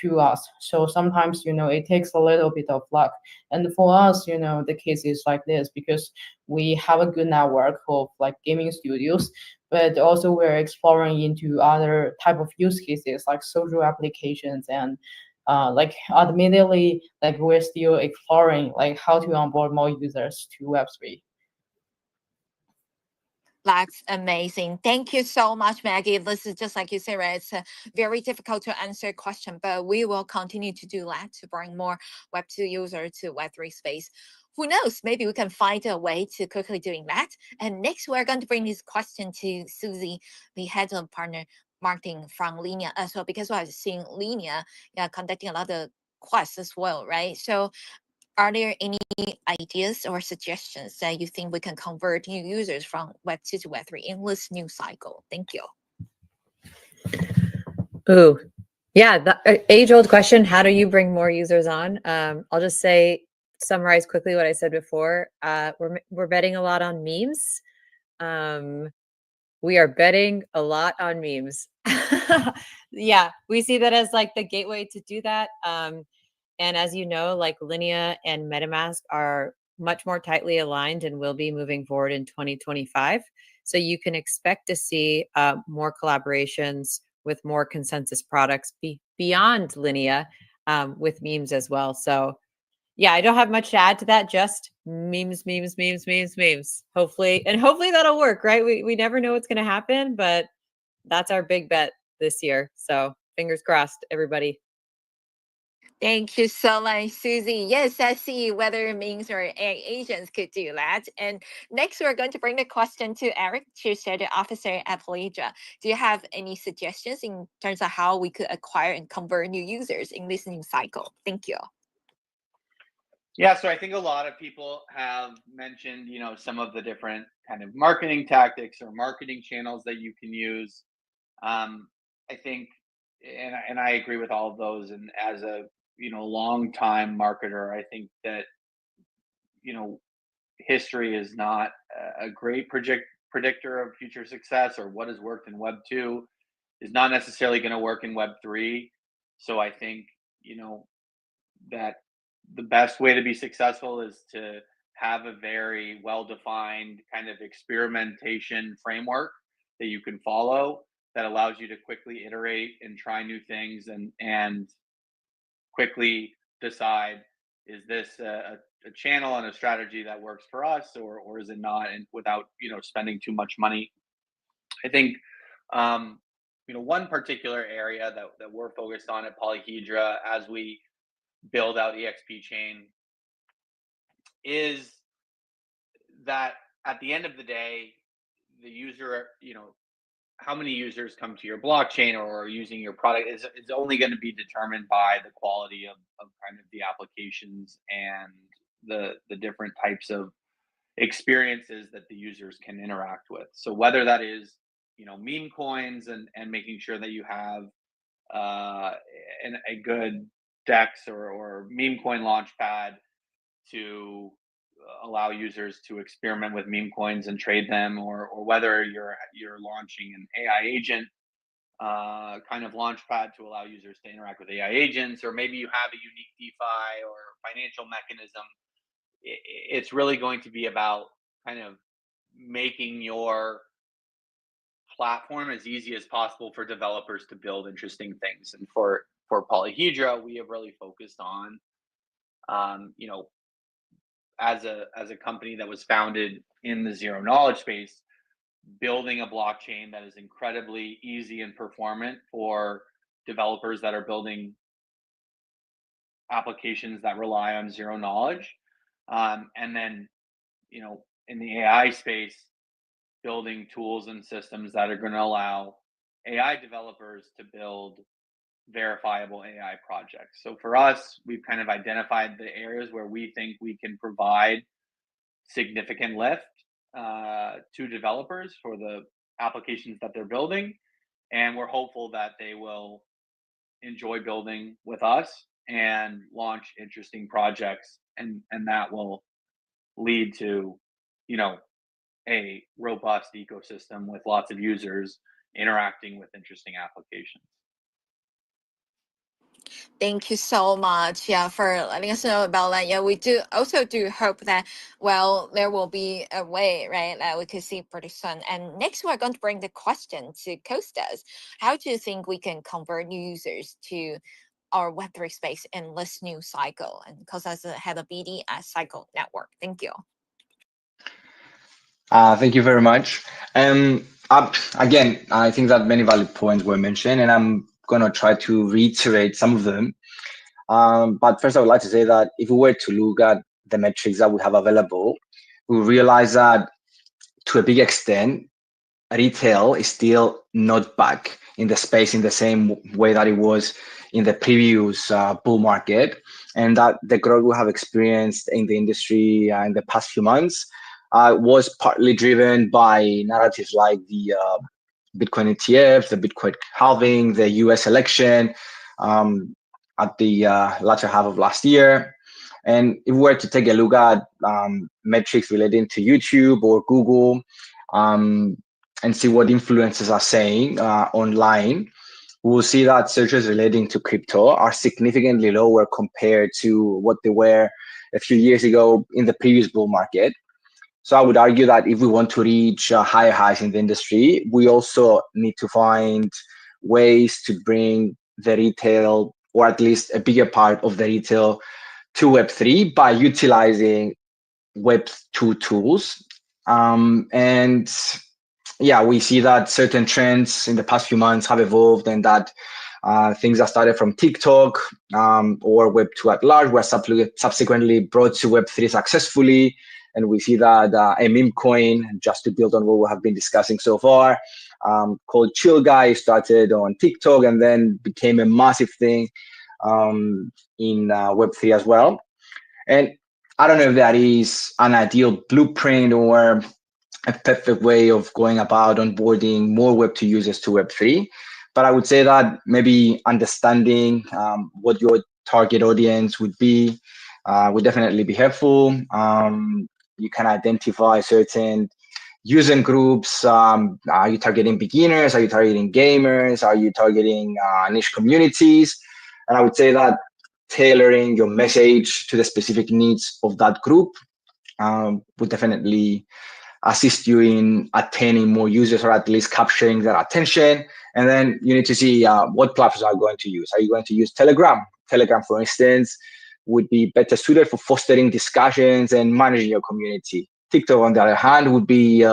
to us. So sometimes, you know, it takes a little bit of luck. And for us, you know, the case is like this because we have a good network of like gaming studios, but also we're exploring into other type of use cases like social applications and like admittedly, like we're still exploring like how to onboard more users to Web3. That's amazing. Thank you so much, Maggie. This is just like you said, right? It's a very difficult to answer question, but we will continue to do that to bring more Web2 users to Web3 space. Who knows? Maybe we can find a way to quickly doing that. And next, we're going to bring this question to Susie, the head of partner marketing from Linea as well, because I've seen Linea conducting a lot of quests as well, right? So are there any ideas or suggestions that you think we can convert new users from Web2 to Web3 in this new cycle? Thank you. Ooh, yeah, the age-old question, how do you bring more users on? I'll just summarize quickly what I said before. We're betting a lot on memes. We are betting a lot on memes. Yeah, we see that as like the gateway to do that. And as you know, like Linea and MetaMask are much more tightly aligned and will be moving forward in 2025. So you can expect to see more collaborations with more consensus products beyond Linea with memes as well. So yeah, I don't have much to add to that, just memes. Hopefully that'll work, right? We never know what's going to happen, but that's our big bet this year. So fingers crossed, everybody. Thank you so much, Susie. Yes, I see whether memes or AI agents could do that. And next, we're going to bring the question to Eric, Chief Strategy Officer at Polyhedra. Do you have any suggestions in terms of how we could acquire and convert new users in this new cycle? Thank you. Yeah, so I think a lot of people have mentioned, you know, some of the different kind of marketing tactics or marketing channels that you can use. I think and I agree with all of those. And as a long time marketer, I think that history is not a great predictor of future success, or what has worked in Web 2 is not necessarily going to work in Web 3. So I think that the best way to be successful is to have a very well-defined kind of experimentation framework that you can follow, that allows you to quickly iterate and try new things, and quickly decide, is this a channel and a strategy that works for us, or is it not, and without spending too much money. I think one particular area that we're focused on at Polyhedra as we build out EXP Chain is that at the end of the day, the user, how many users come to your blockchain or are using your product is only going to be determined by the quality of kind of the applications and the different types of experiences that the users can interact with. So whether that is, meme coins and making sure that you have a good DEX or meme coin launchpad to allow users to experiment with meme coins and trade them, or whether you're launching an AI agent kind of launchpad to allow users to interact with AI agents, or maybe you have a unique DeFi or financial mechanism. It's really going to be about kind of making your platform as easy as possible for developers to build interesting things. And for Polyhedra, we have really focused on as a company that was founded in the zero knowledge space, building a blockchain that is incredibly easy and performant for developers that are building applications that rely on zero knowledge. And then, in the AI space, building tools and systems that are going to allow AI developers to build verifiable AI projects. So for us, we've kind of identified the areas where we think we can provide significant lift to developers for the applications that they're building. And we're hopeful that they will enjoy building with us and launch interesting projects. And that will lead to, a robust ecosystem with lots of users interacting with interesting applications. Thank you so much, for letting us know about that. Yeah, we do hope that, well, there will be a way, right, that we could see pretty soon. And next, we're going to bring the question to Kostas. How do you think we can convert new users to our Web3 space in this new cycle? And Kostas is head of BD at Cycle Network. Thank you. Thank you very much. Again, I think that many valid points were mentioned, and I'm going to try to reiterate some of them. But first, I would like to say that if we were to look at the metrics that we have available, we realize that to a big extent, retail is still not back in the space in the same way that it was in the previous bull market, and that the growth we have experienced in the industry in the past few months was partly driven by narratives like the Bitcoin ETF, the Bitcoin halving, the US election at the latter half of last year. And if we were to take a look at metrics relating to YouTube or Google and see what influencers are saying online, we'll see that searches relating to crypto are significantly lower compared to what they were a few years ago in the previous bull market. So I would argue that if we want to reach higher highs in the industry, we also need to find ways to bring the retail, or at least a bigger part of the retail, to Web3 by utilizing Web2 tools. And yeah, we see that certain trends in the past few months have evolved, and that things that started from TikTok or Web2 at large were subsequently brought to Web3 successfully. And we see that a meme coin, just to build on what we have been discussing so far, called Chill Guy, started on TikTok and then became a massive thing in Web3 as well. And I don't know if that is an ideal blueprint or a perfect way of going about onboarding more Web2 users to Web3. But I would say that maybe understanding what your target audience would be would definitely be helpful. You can identify certain user groups. Are you targeting beginners? Are you targeting gamers? Are you targeting niche communities? And I would say that tailoring your message to the specific needs of that group would definitely assist you in attaining more users, or at least capturing their attention. And then you need to see what platforms are you going to use. Are you going to use Telegram? Telegram, for instance, would be better suited for fostering discussions and managing your community. TikTok, on the other hand, would be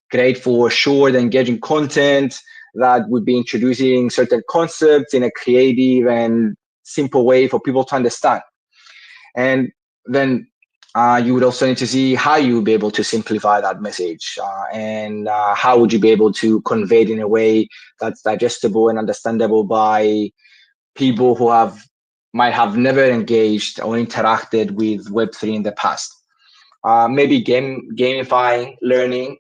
great for short, engaging content that would be introducing certain concepts in a creative and simple way for people to understand. And then you would also need to see how you would be able to simplify that message, and how would you be able to convey it in a way that's digestible and understandable by people who might have never engaged or interacted with Web3 in the past. Maybe gamifying learning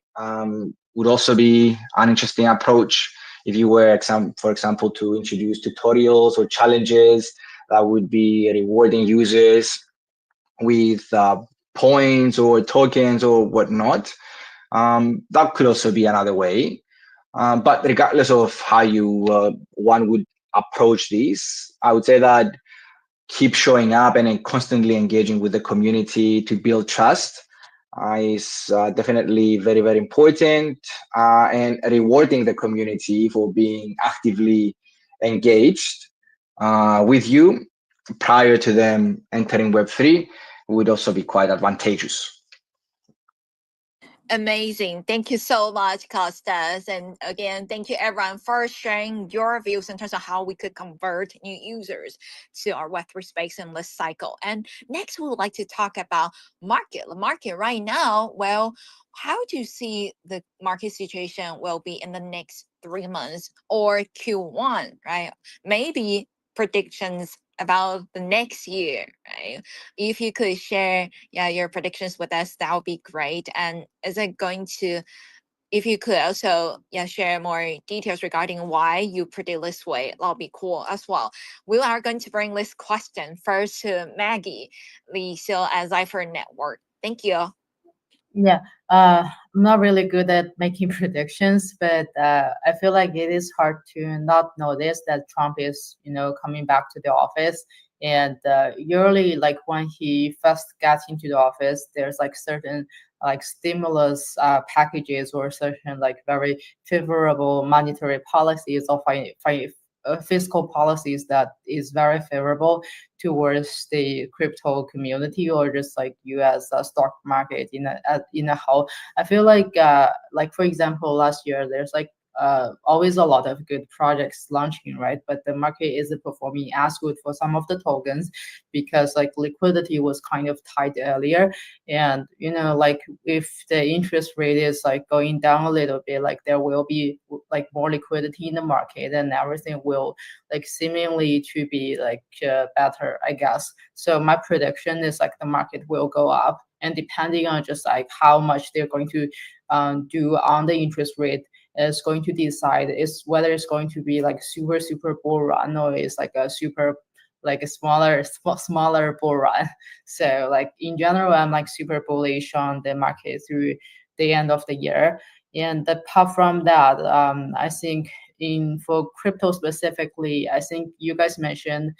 would also be an interesting approach. If you were, for example, to introduce tutorials or challenges that would be rewarding users with points or tokens or whatnot, that could also be another way. But regardless of how one would approach these, I would say that keep showing up and then constantly engaging with the community to build trust is definitely very, very important, and rewarding the community for being actively engaged with you prior to them entering Web3 would also be quite advantageous. Amazing. Thank you so much, Costas. And again, thank you everyone for sharing your views in terms of how we could convert new users to our Web3 space in this cycle. And next, we would like to talk about market. The market right now, well, how do you see the market situation will be in the next 3 months or Q1, right? Maybe predictions about the next year, right? If you could share your predictions with us, that would be great. And is it going to, if you could also share more details regarding why you predict this way, that'll be cool as well. We are going to bring this question first to Maggie, the CEO at Zephyr Network. Thank you. Yeah, I'm not really good at making predictions, but I feel like it is hard to not notice that Trump is, coming back to the office. And usually, like when he first gets into the office, there's like certain like stimulus packages or certain like very favorable monetary policies or fiscal policies that is very favorable towards the crypto community or just like U.S. Stock market in a whole. I feel like for example, last year there's like always a lot of good projects launching, right? But the market isn't performing as good for some of the tokens because like liquidity was kind of tight earlier. And like if the interest rate is like going down a little bit, like there will be like more liquidity in the market and everything will like seemingly to be like better, I guess. So my prediction is like the market will go up, and depending on just like how much they're going to do on the interest rate is going to decide is whether it's going to be like super bull run or it's like a super like a smaller bull run. So like in general, I'm like super bullish on the market through the end of the year. And apart from that, I think for crypto specifically, I think you guys mentioned,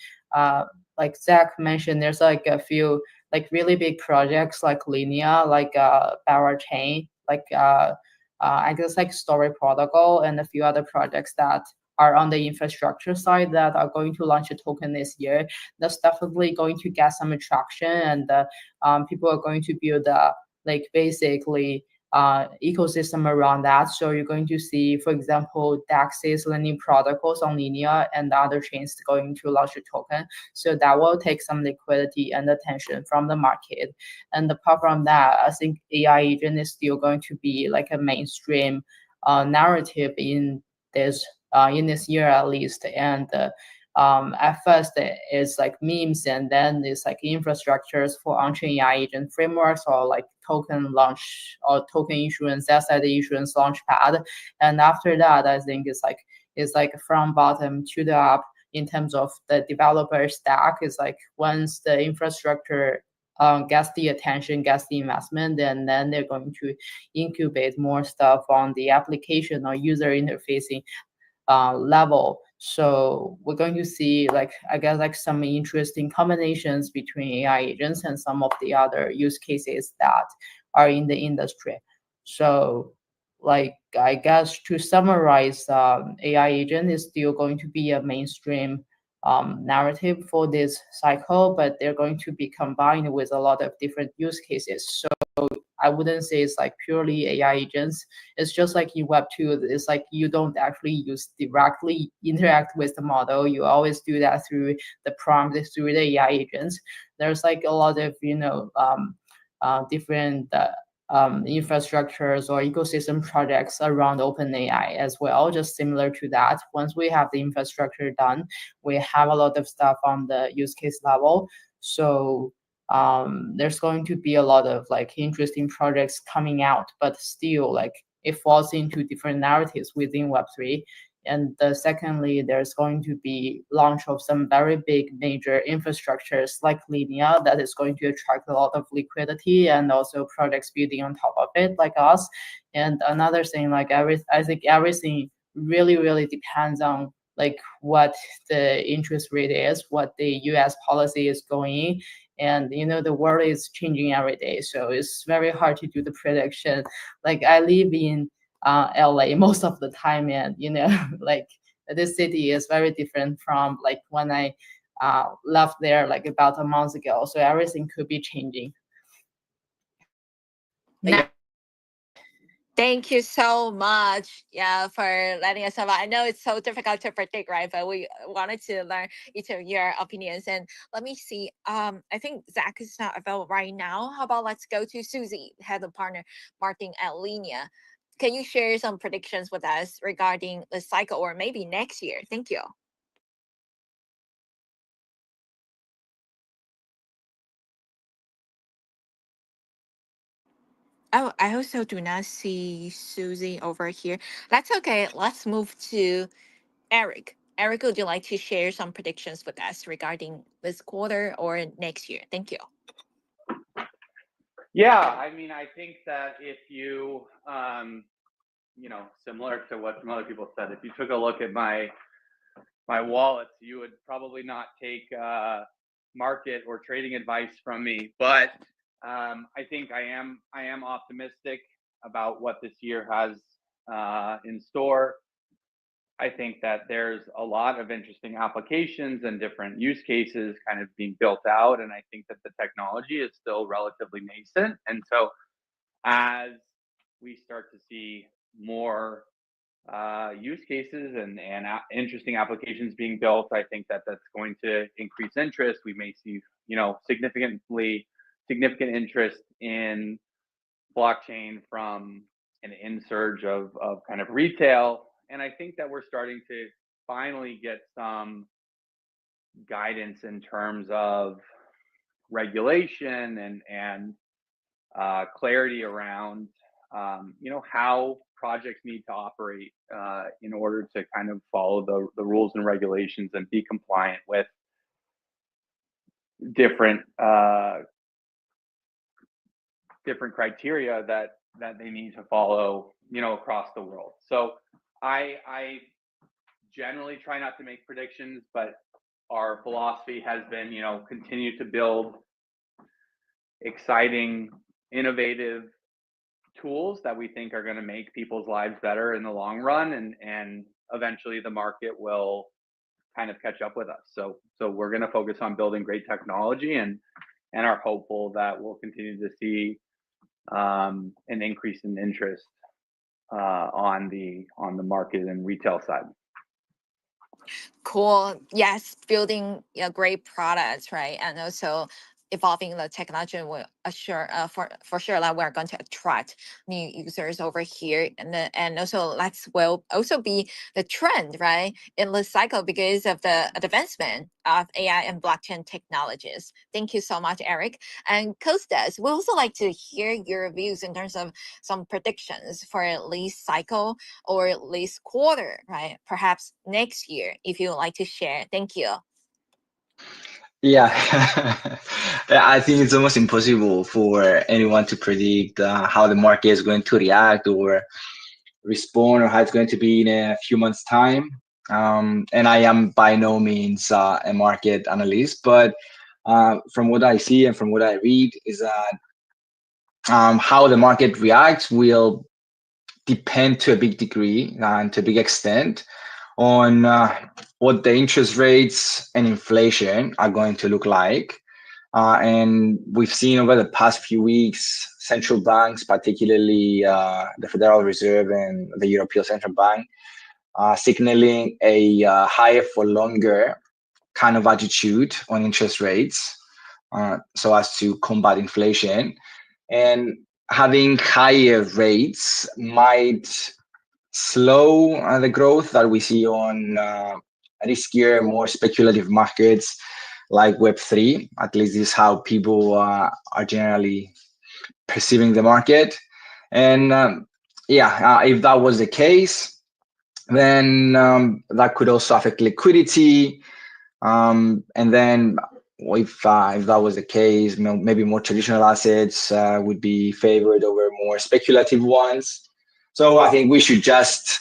like Zach mentioned, there's like a few like really big projects like Linea, like Parachain, like I guess like Story Protocol and a few other projects that are on the infrastructure side that are going to launch a token this year. That's definitely going to get some traction, and people are going to build like basically ecosystem around that. So you're going to see, for example, DEX's lending protocols on Linea and other chains going to launch a token. So that will take some liquidity and attention from the market. And apart from that, I think AI agent is still going to be like a mainstream narrative in this year at least. And at first it's like memes, and then it's like infrastructures for on-chain AI agent frameworks or like token launch or token issuance, asset issuance launch pad. And after that, I think it's like is like from bottom to the up in terms of the developer stack. Is like once the infrastructure gets the attention, gets the investment, and then they're going to incubate more stuff on the application or user interfacing level. So we're going to see, like, I guess, like some interesting combinations between AI agents and some of the other use cases that are in the industry. So, like, I guess to summarize, AI agent is still going to be a mainstream narrative for this cycle, but they're going to be combined with a lot of different use cases. So I wouldn't say it's like purely AI agents. It's just like in Web2, it's like you don't actually directly interact with the model. You always do that through the prompt, through the AI agents. There's like a lot of, different infrastructures or ecosystem projects around OpenAI as well, just similar to that. Once we have the infrastructure done, we have a lot of stuff on the use case level. So there's going to be a lot of like interesting projects coming out, but still like it falls into different narratives within Web3. And secondly, there's going to be launch of some very big major infrastructures like Linea that is going to attract a lot of liquidity and also projects building on top of it like us. And another thing, like I think everything really, really depends on like what the interest rate is, what the US policy is going, and the world is changing every day, so it's very hard to do the prediction. Like I live in LA most of the time, and like this city is very different from like when I left there like about a month ago, so everything could be changing. Now, thank you so much, for letting us know. I know it's so difficult to predict, right? But we wanted to learn each of your opinions. And let me see. I think Zach is not available right now. How about let's go to Susie, head of partner marketing at Linea. Can you share some predictions with us regarding the cycle or maybe next year? Thank you. Oh, I also do not see Susie over here. That's okay. Let's move to Eric. Eric, would you like to share some predictions with us regarding this quarter or next year? Thank you. Yeah, I mean, I think that if you, similar to what some other people said, if you took a look at my wallets, you would probably not take market or trading advice from me. But I think I am optimistic about what this year has in store. I think that there's a lot of interesting applications and different use cases kind of being built out. And I think that the technology is still relatively nascent. And so as we start to see more use cases and interesting applications being built, I think that that's going to increase interest. We may see, significant interest in blockchain from an insurge of kind of retail. And I think that we're starting to finally get some guidance in terms of regulation and clarity around, how projects need to operate in order to kind of follow the rules and regulations and be compliant with different criteria that they need to follow, across the world. So I generally try not to make predictions, but our philosophy has been, continue to build exciting, innovative tools that we think are going to make people's lives better in the long run, and eventually the market will kind of catch up with us. So we're going to focus on building great technology and are hopeful that we'll continue to see an increase in interest on the market and retail side. Cool. Yes, building great products, right? And also evolving the technology will assure for sure that we're going to attract new users over here, and also that's will also be the trend, right, in the cycle because of the advancement of AI and blockchain technologies. Thank you so much, Eric. And Kostas, we also like to hear your views in terms of some predictions for this cycle or this quarter, right? Perhaps next year, if you would like to share. Thank you. Yeah, I think it's almost impossible for anyone to predict how the market is going to react or respond or how it's going to be in a few months' time. And I am by no means a market analyst, but from what I see and from what I read is that how the market reacts will depend to a big degree and to a big extent on what the interest rates and inflation are going to look like. And we've seen over the past few weeks, central banks, particularly the Federal Reserve and the European Central Bank, signaling a higher for longer kind of attitude on interest rates so as to combat inflation. And having higher rates might slow the growth that we see on riskier, more speculative markets like Web3. At least this is how people are generally perceiving the market. And if that was the case, then that could also affect liquidity. And then if that was the case, maybe more traditional assets would be favored over more speculative ones. So I think we should just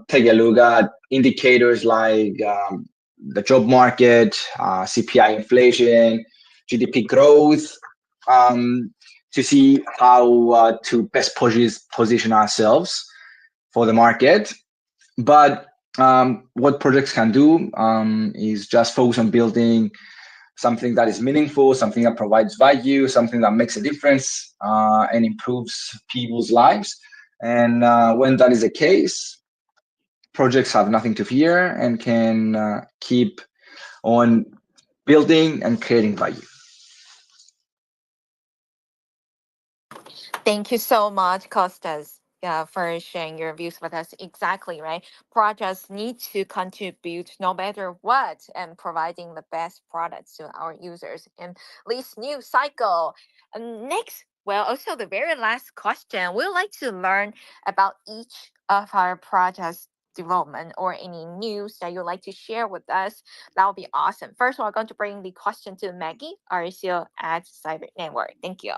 take a look at indicators like the job market, CPI inflation, GDP growth, to see how to best position ourselves for the market. But what projects can do is just focus on building something that is meaningful, something that provides value, something that makes a difference and improves people's lives. And when that is the case, projects have nothing to fear and can keep on building and creating value. Thank you so much, Kostas, for sharing your views with us. Exactly, right? Projects need to contribute no matter what and providing the best products to our users in this new cycle. And next, well, also the very last question, we'd like to learn about each of our projects development or any news that you'd like to share with us. That would be awesome. First, we're going to bring the question to Maggie, our CEO at Cyber Network. Thank you.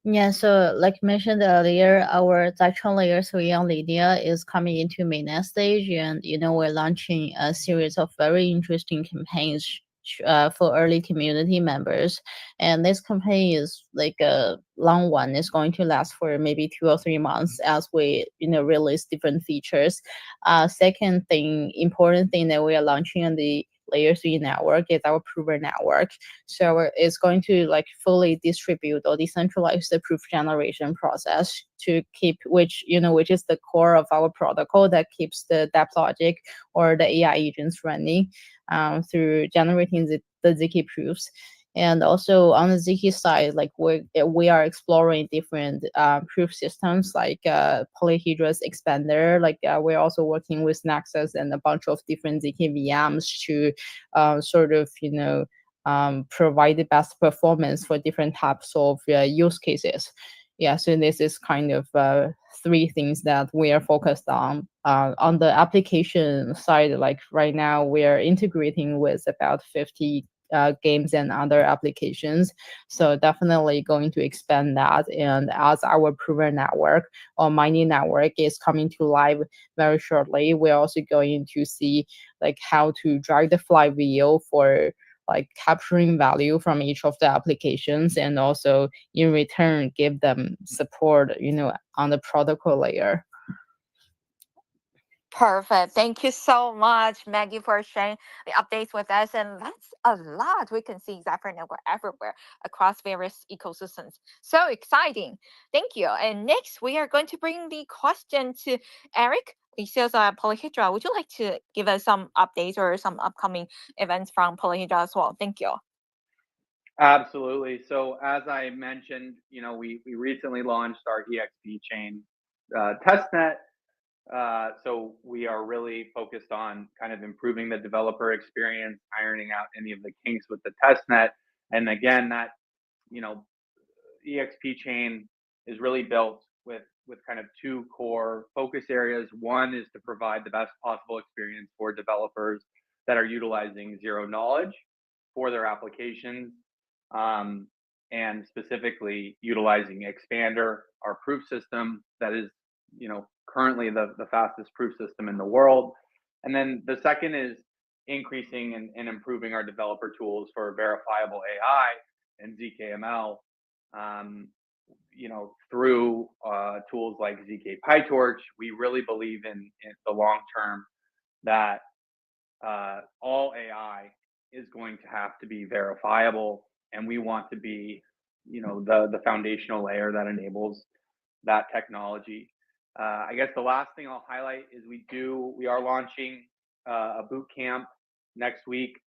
Yeah, so like mentioned earlier, our Zytron Layer 3 on Lydia is coming into mainnet stage, and we're launching a series of very interesting campaigns for early community members. And this campaign is like a long one. It's going to last for maybe 2 or 3 months as we release different features. Second thing, important thing that we are launching on the Layer 3 network is our prover network. So it's going to fully distribute or decentralize the proof generation process to keep, which is the core of our protocol that keeps the depth logic or the AI agents running through generating the ZK proofs. And also on the ZK side, we are exploring different proof systems like Polyhedra's expander. We're also working with Nexus and a bunch of different ZK VMs to provide the best performance for different types of use cases. Yeah, so this is kind of 3 things that we are focused on. On the application side, right now we are integrating with about 50 games and other applications. So definitely going to expand that. And as our prover network or mining network is coming to live very shortly, we're also going to see how to drive the flywheel for capturing value from each of the applications, and also in return give them support on the protocol layer. Perfect. Thank you so much, Maggie, for sharing the updates with us. And that's a lot. We can see Zephyr Network everywhere across various ecosystems. So exciting. Thank you. And next, we are going to bring the question to Eric, the sales at Polyhedra. Would you like to give us some updates or some upcoming events from Polyhedra as well? Thank you. Absolutely. So as I mentioned, we recently launched our EXP chain testnet. So we are really focused on kind of improving the developer experience, ironing out any of the kinks with the testnet. And again, that, you know, EXP chain is really built with kind of two core focus areas. One is to provide the best possible experience for developers that are utilizing zero knowledge for their applications, um, and specifically utilizing Expander, our proof system that is, currently the fastest proof system in the world. And then the second is increasing and improving our developer tools for verifiable AI and ZKML, um, through tools like ZK PyTorch. We really believe in the long term that all AI is going to have to be verifiable, and we want to be, the foundational layer that enables that technology. I guess the last thing I'll highlight is we are launching a boot camp next week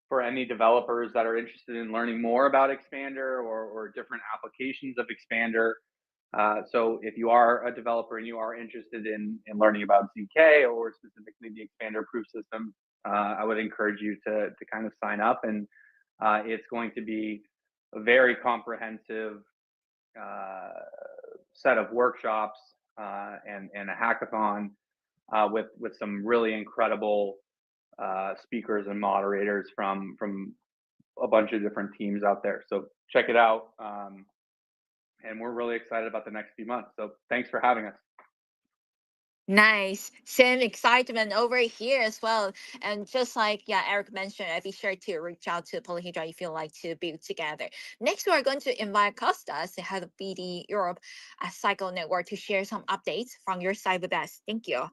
for any developers that are interested in learning more about Expander or different applications of Expander. So if you are a developer and you are interested in learning about ZK or specifically the Expander proof system, I would encourage you to kind of sign up. And it's going to be a very comprehensive set of workshops and a hackathon with some really incredible speakers and moderators from a bunch of different teams out there. So check it out. And we're really excited about the next few months. So thanks for having us. Nice. Same excitement over here as well. And just like Eric mentioned, be sure to reach out to Polyhedra if you like to build together. Next, we're going to invite Costas, the head of BD Europe at Cycle Network, to share some updates from your side with us. Thank you.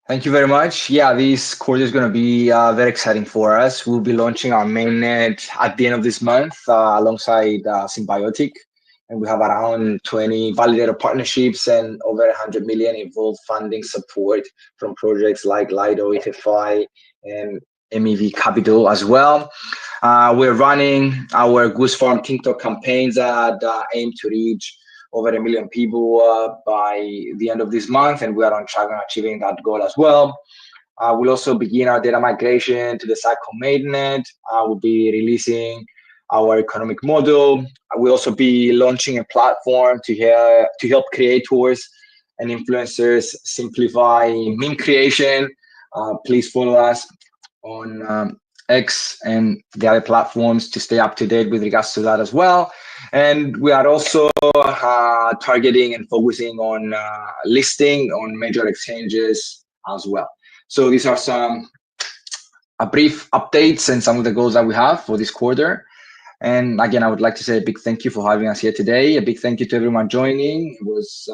Thank you very much. Yeah, this quarter is going to be very exciting for us. We'll be launching our mainnet at the end of this month alongside Symbiotic. And we have around 20 validator partnerships and over 100 million involved funding support from projects like Lido, ETFI, and MEV Capital as well. We're running our Goose Farm TikTok campaigns that aim to reach over 1 million people by the end of this month, and we are on track on achieving that goal as well. We'll also begin our data migration to the Cycle mainnet. We'll be releasing our economic model. We'll also be launching a platform to help creators and influencers simplify meme creation. Please follow us on X and the other platforms to stay up to date with regards to that as well. And we are also targeting and focusing on listing on major exchanges as well. So these are some brief updates and some of the goals that we have for this quarter. And again, I would like to say a big thank you for having us here today. A big thank you to everyone joining. It was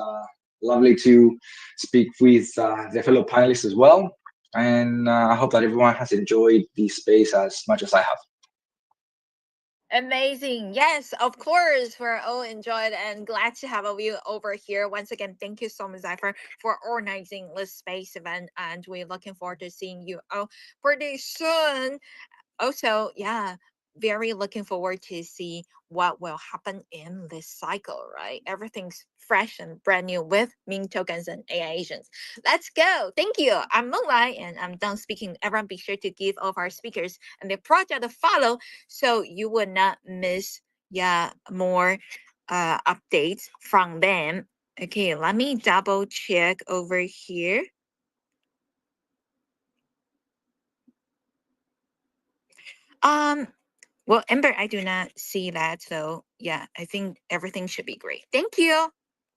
lovely to speak with the fellow panelists as well. And I hope that everyone has enjoyed this space as much as I have. Amazing. Yes, of course. We're all enjoyed and glad to have you over here. Once again, thank you so much, Zephyr, for organizing this space event. And we're looking forward to seeing you all pretty soon. Also, very looking forward to see what will happen in this cycle, right? Everything's fresh and brand new with meme tokens and AI agents. Let's go. Thank you. I'm Moonlight and I'm done speaking. Everyone be sure to give all of our speakers and the project a follow so you will not miss more updates from them. Okay, let me double check over here. Well, Ember, I do not see that. So I think everything should be great. Thank you.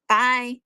Bye.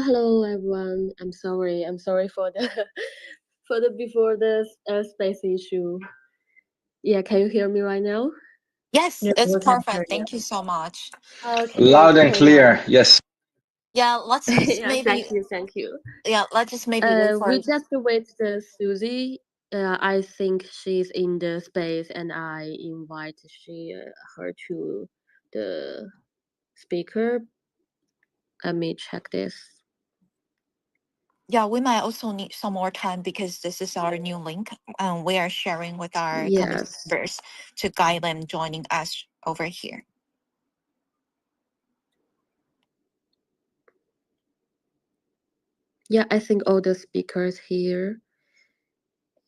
Hello everyone. I'm sorry for the for the before the space issue. Yeah, can you hear me right now? Yes, Yeah, it's we can hear perfect. you. Thank you so much. Okay, Loud and okay. clear. Yes. Yeah, let's just Yeah, maybe thank you. let's just maybe wait for We just wait the Susie. I think she's in the space, and I invite her to the speaker. Let me check this. yeah, we might also need some more time because this is our new link and we are sharing with our Yes. members to guide them joining us over here. Yeah, I think all the speakers here,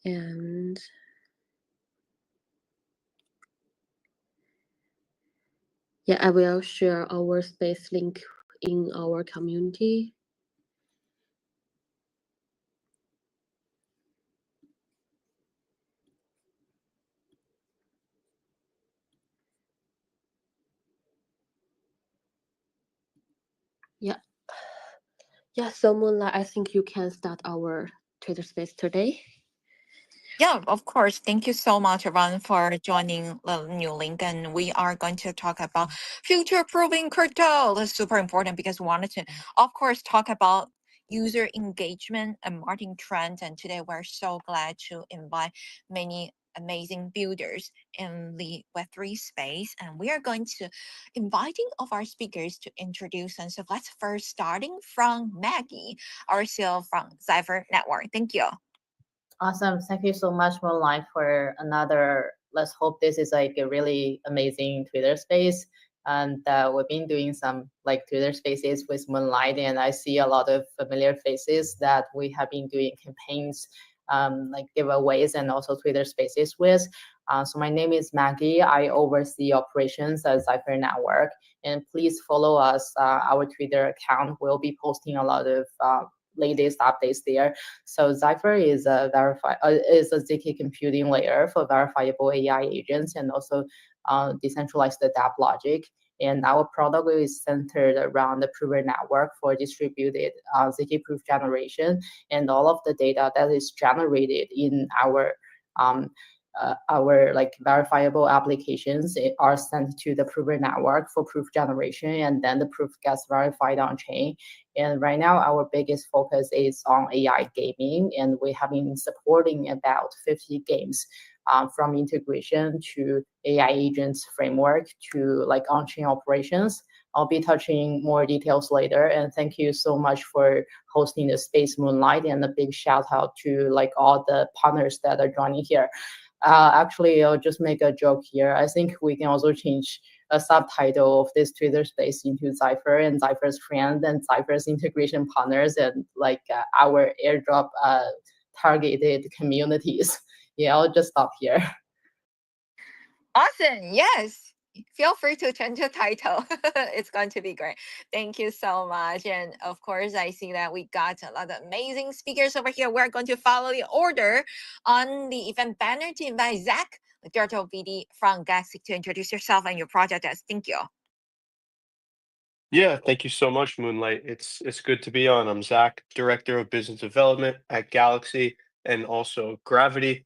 and yeah, I will share our space link in our community. Yeah. Yeah, so Moonlight, I think you can start our Twitter space today. Yeah, of course. Thank you so much, everyone, for joining the new link. And we are going to talk about future-proofing crypto. That's super important because we wanted to, of course, talk about user engagement and marketing trends. And today we're so glad to invite many amazing builders in the Web3 space. And we are going to inviting of our speakers to introduce them. So let's first starting from Maggie, our CEO from Cypher Network. Thank you. Awesome. Thank you so much, Moonlight, for another. Let's hope this is like a really amazing Twitter space. And we've been doing some like Twitter spaces with Moonlight, and I see a lot of familiar faces that we have been doing campaigns, like giveaways and also Twitter spaces with. So my name is Maggie. I oversee operations at Cypher Network, and please follow us. Our Twitter account will be posting a lot of latest updates there. So Cypher is a ZK computing layer for verifiable AI agents and also decentralized dApp logic. And our product is centered around the prover network for distributed ZK proof generation, and all of the data that is generated in our like verifiable applications are sent to the prover network for proof generation, and then the proof gets verified on chain. And right now, our biggest focus is on AI gaming, and we have been supporting about 50 games, from integration to AI agents framework to like on-chain operations. I'll be touching more details later. And thank you so much for hosting the Space Moonlight, and a big shout out to like all the partners that are joining here. Actually, I'll just make a joke here. I think we can also change a subtitle of this Twitter space into Cypher and Cypher's friends and Cypher's integration partners, and like our airdrop targeted communities. Yeah, I'll just stop here. Awesome. Yes. feel free to change the title. It's going to be great. Thank you so much. And of course, I see that we got a lot of amazing speakers over here. We're going to follow the order on the event banner to invite Zach, the Director of BD from Galaxy, to introduce yourself and your project. Thank you. Yeah, thank you so much, Moonlight. It's good to be on. I'm Zach, Director of Business Development at Galaxy and also Gravity.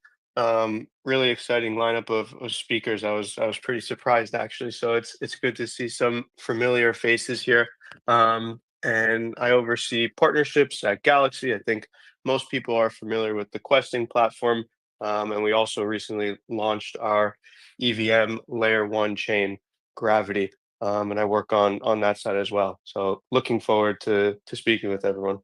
Really exciting lineup of speakers. I was pretty surprised actually. So it's good to see some familiar faces here. And I oversee partnerships at Galaxy. I think most people are familiar with the questing platform. And we also recently launched our EVM layer 1 chain, Gravity. And I work on that side as well. So looking forward to speaking with everyone.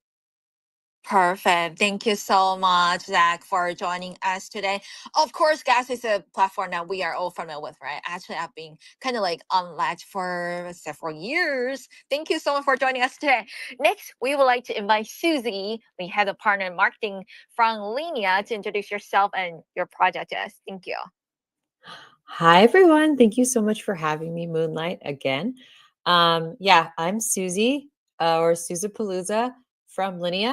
Perfect. Thank you so much, Zach, for joining us today. Of course, Gas is a platform that we are all familiar with, right? Actually, I've been kind of like on Ledge for several years. Thank you so much for joining us today. Next, we would like to invite Susie, the head of partner and marketing from Linea, to introduce yourself and your project to us. Thank you. Hi, everyone. Thank you so much for having me, Moonlight, again. Yeah, I'm Susie or Susapalooza from Linea.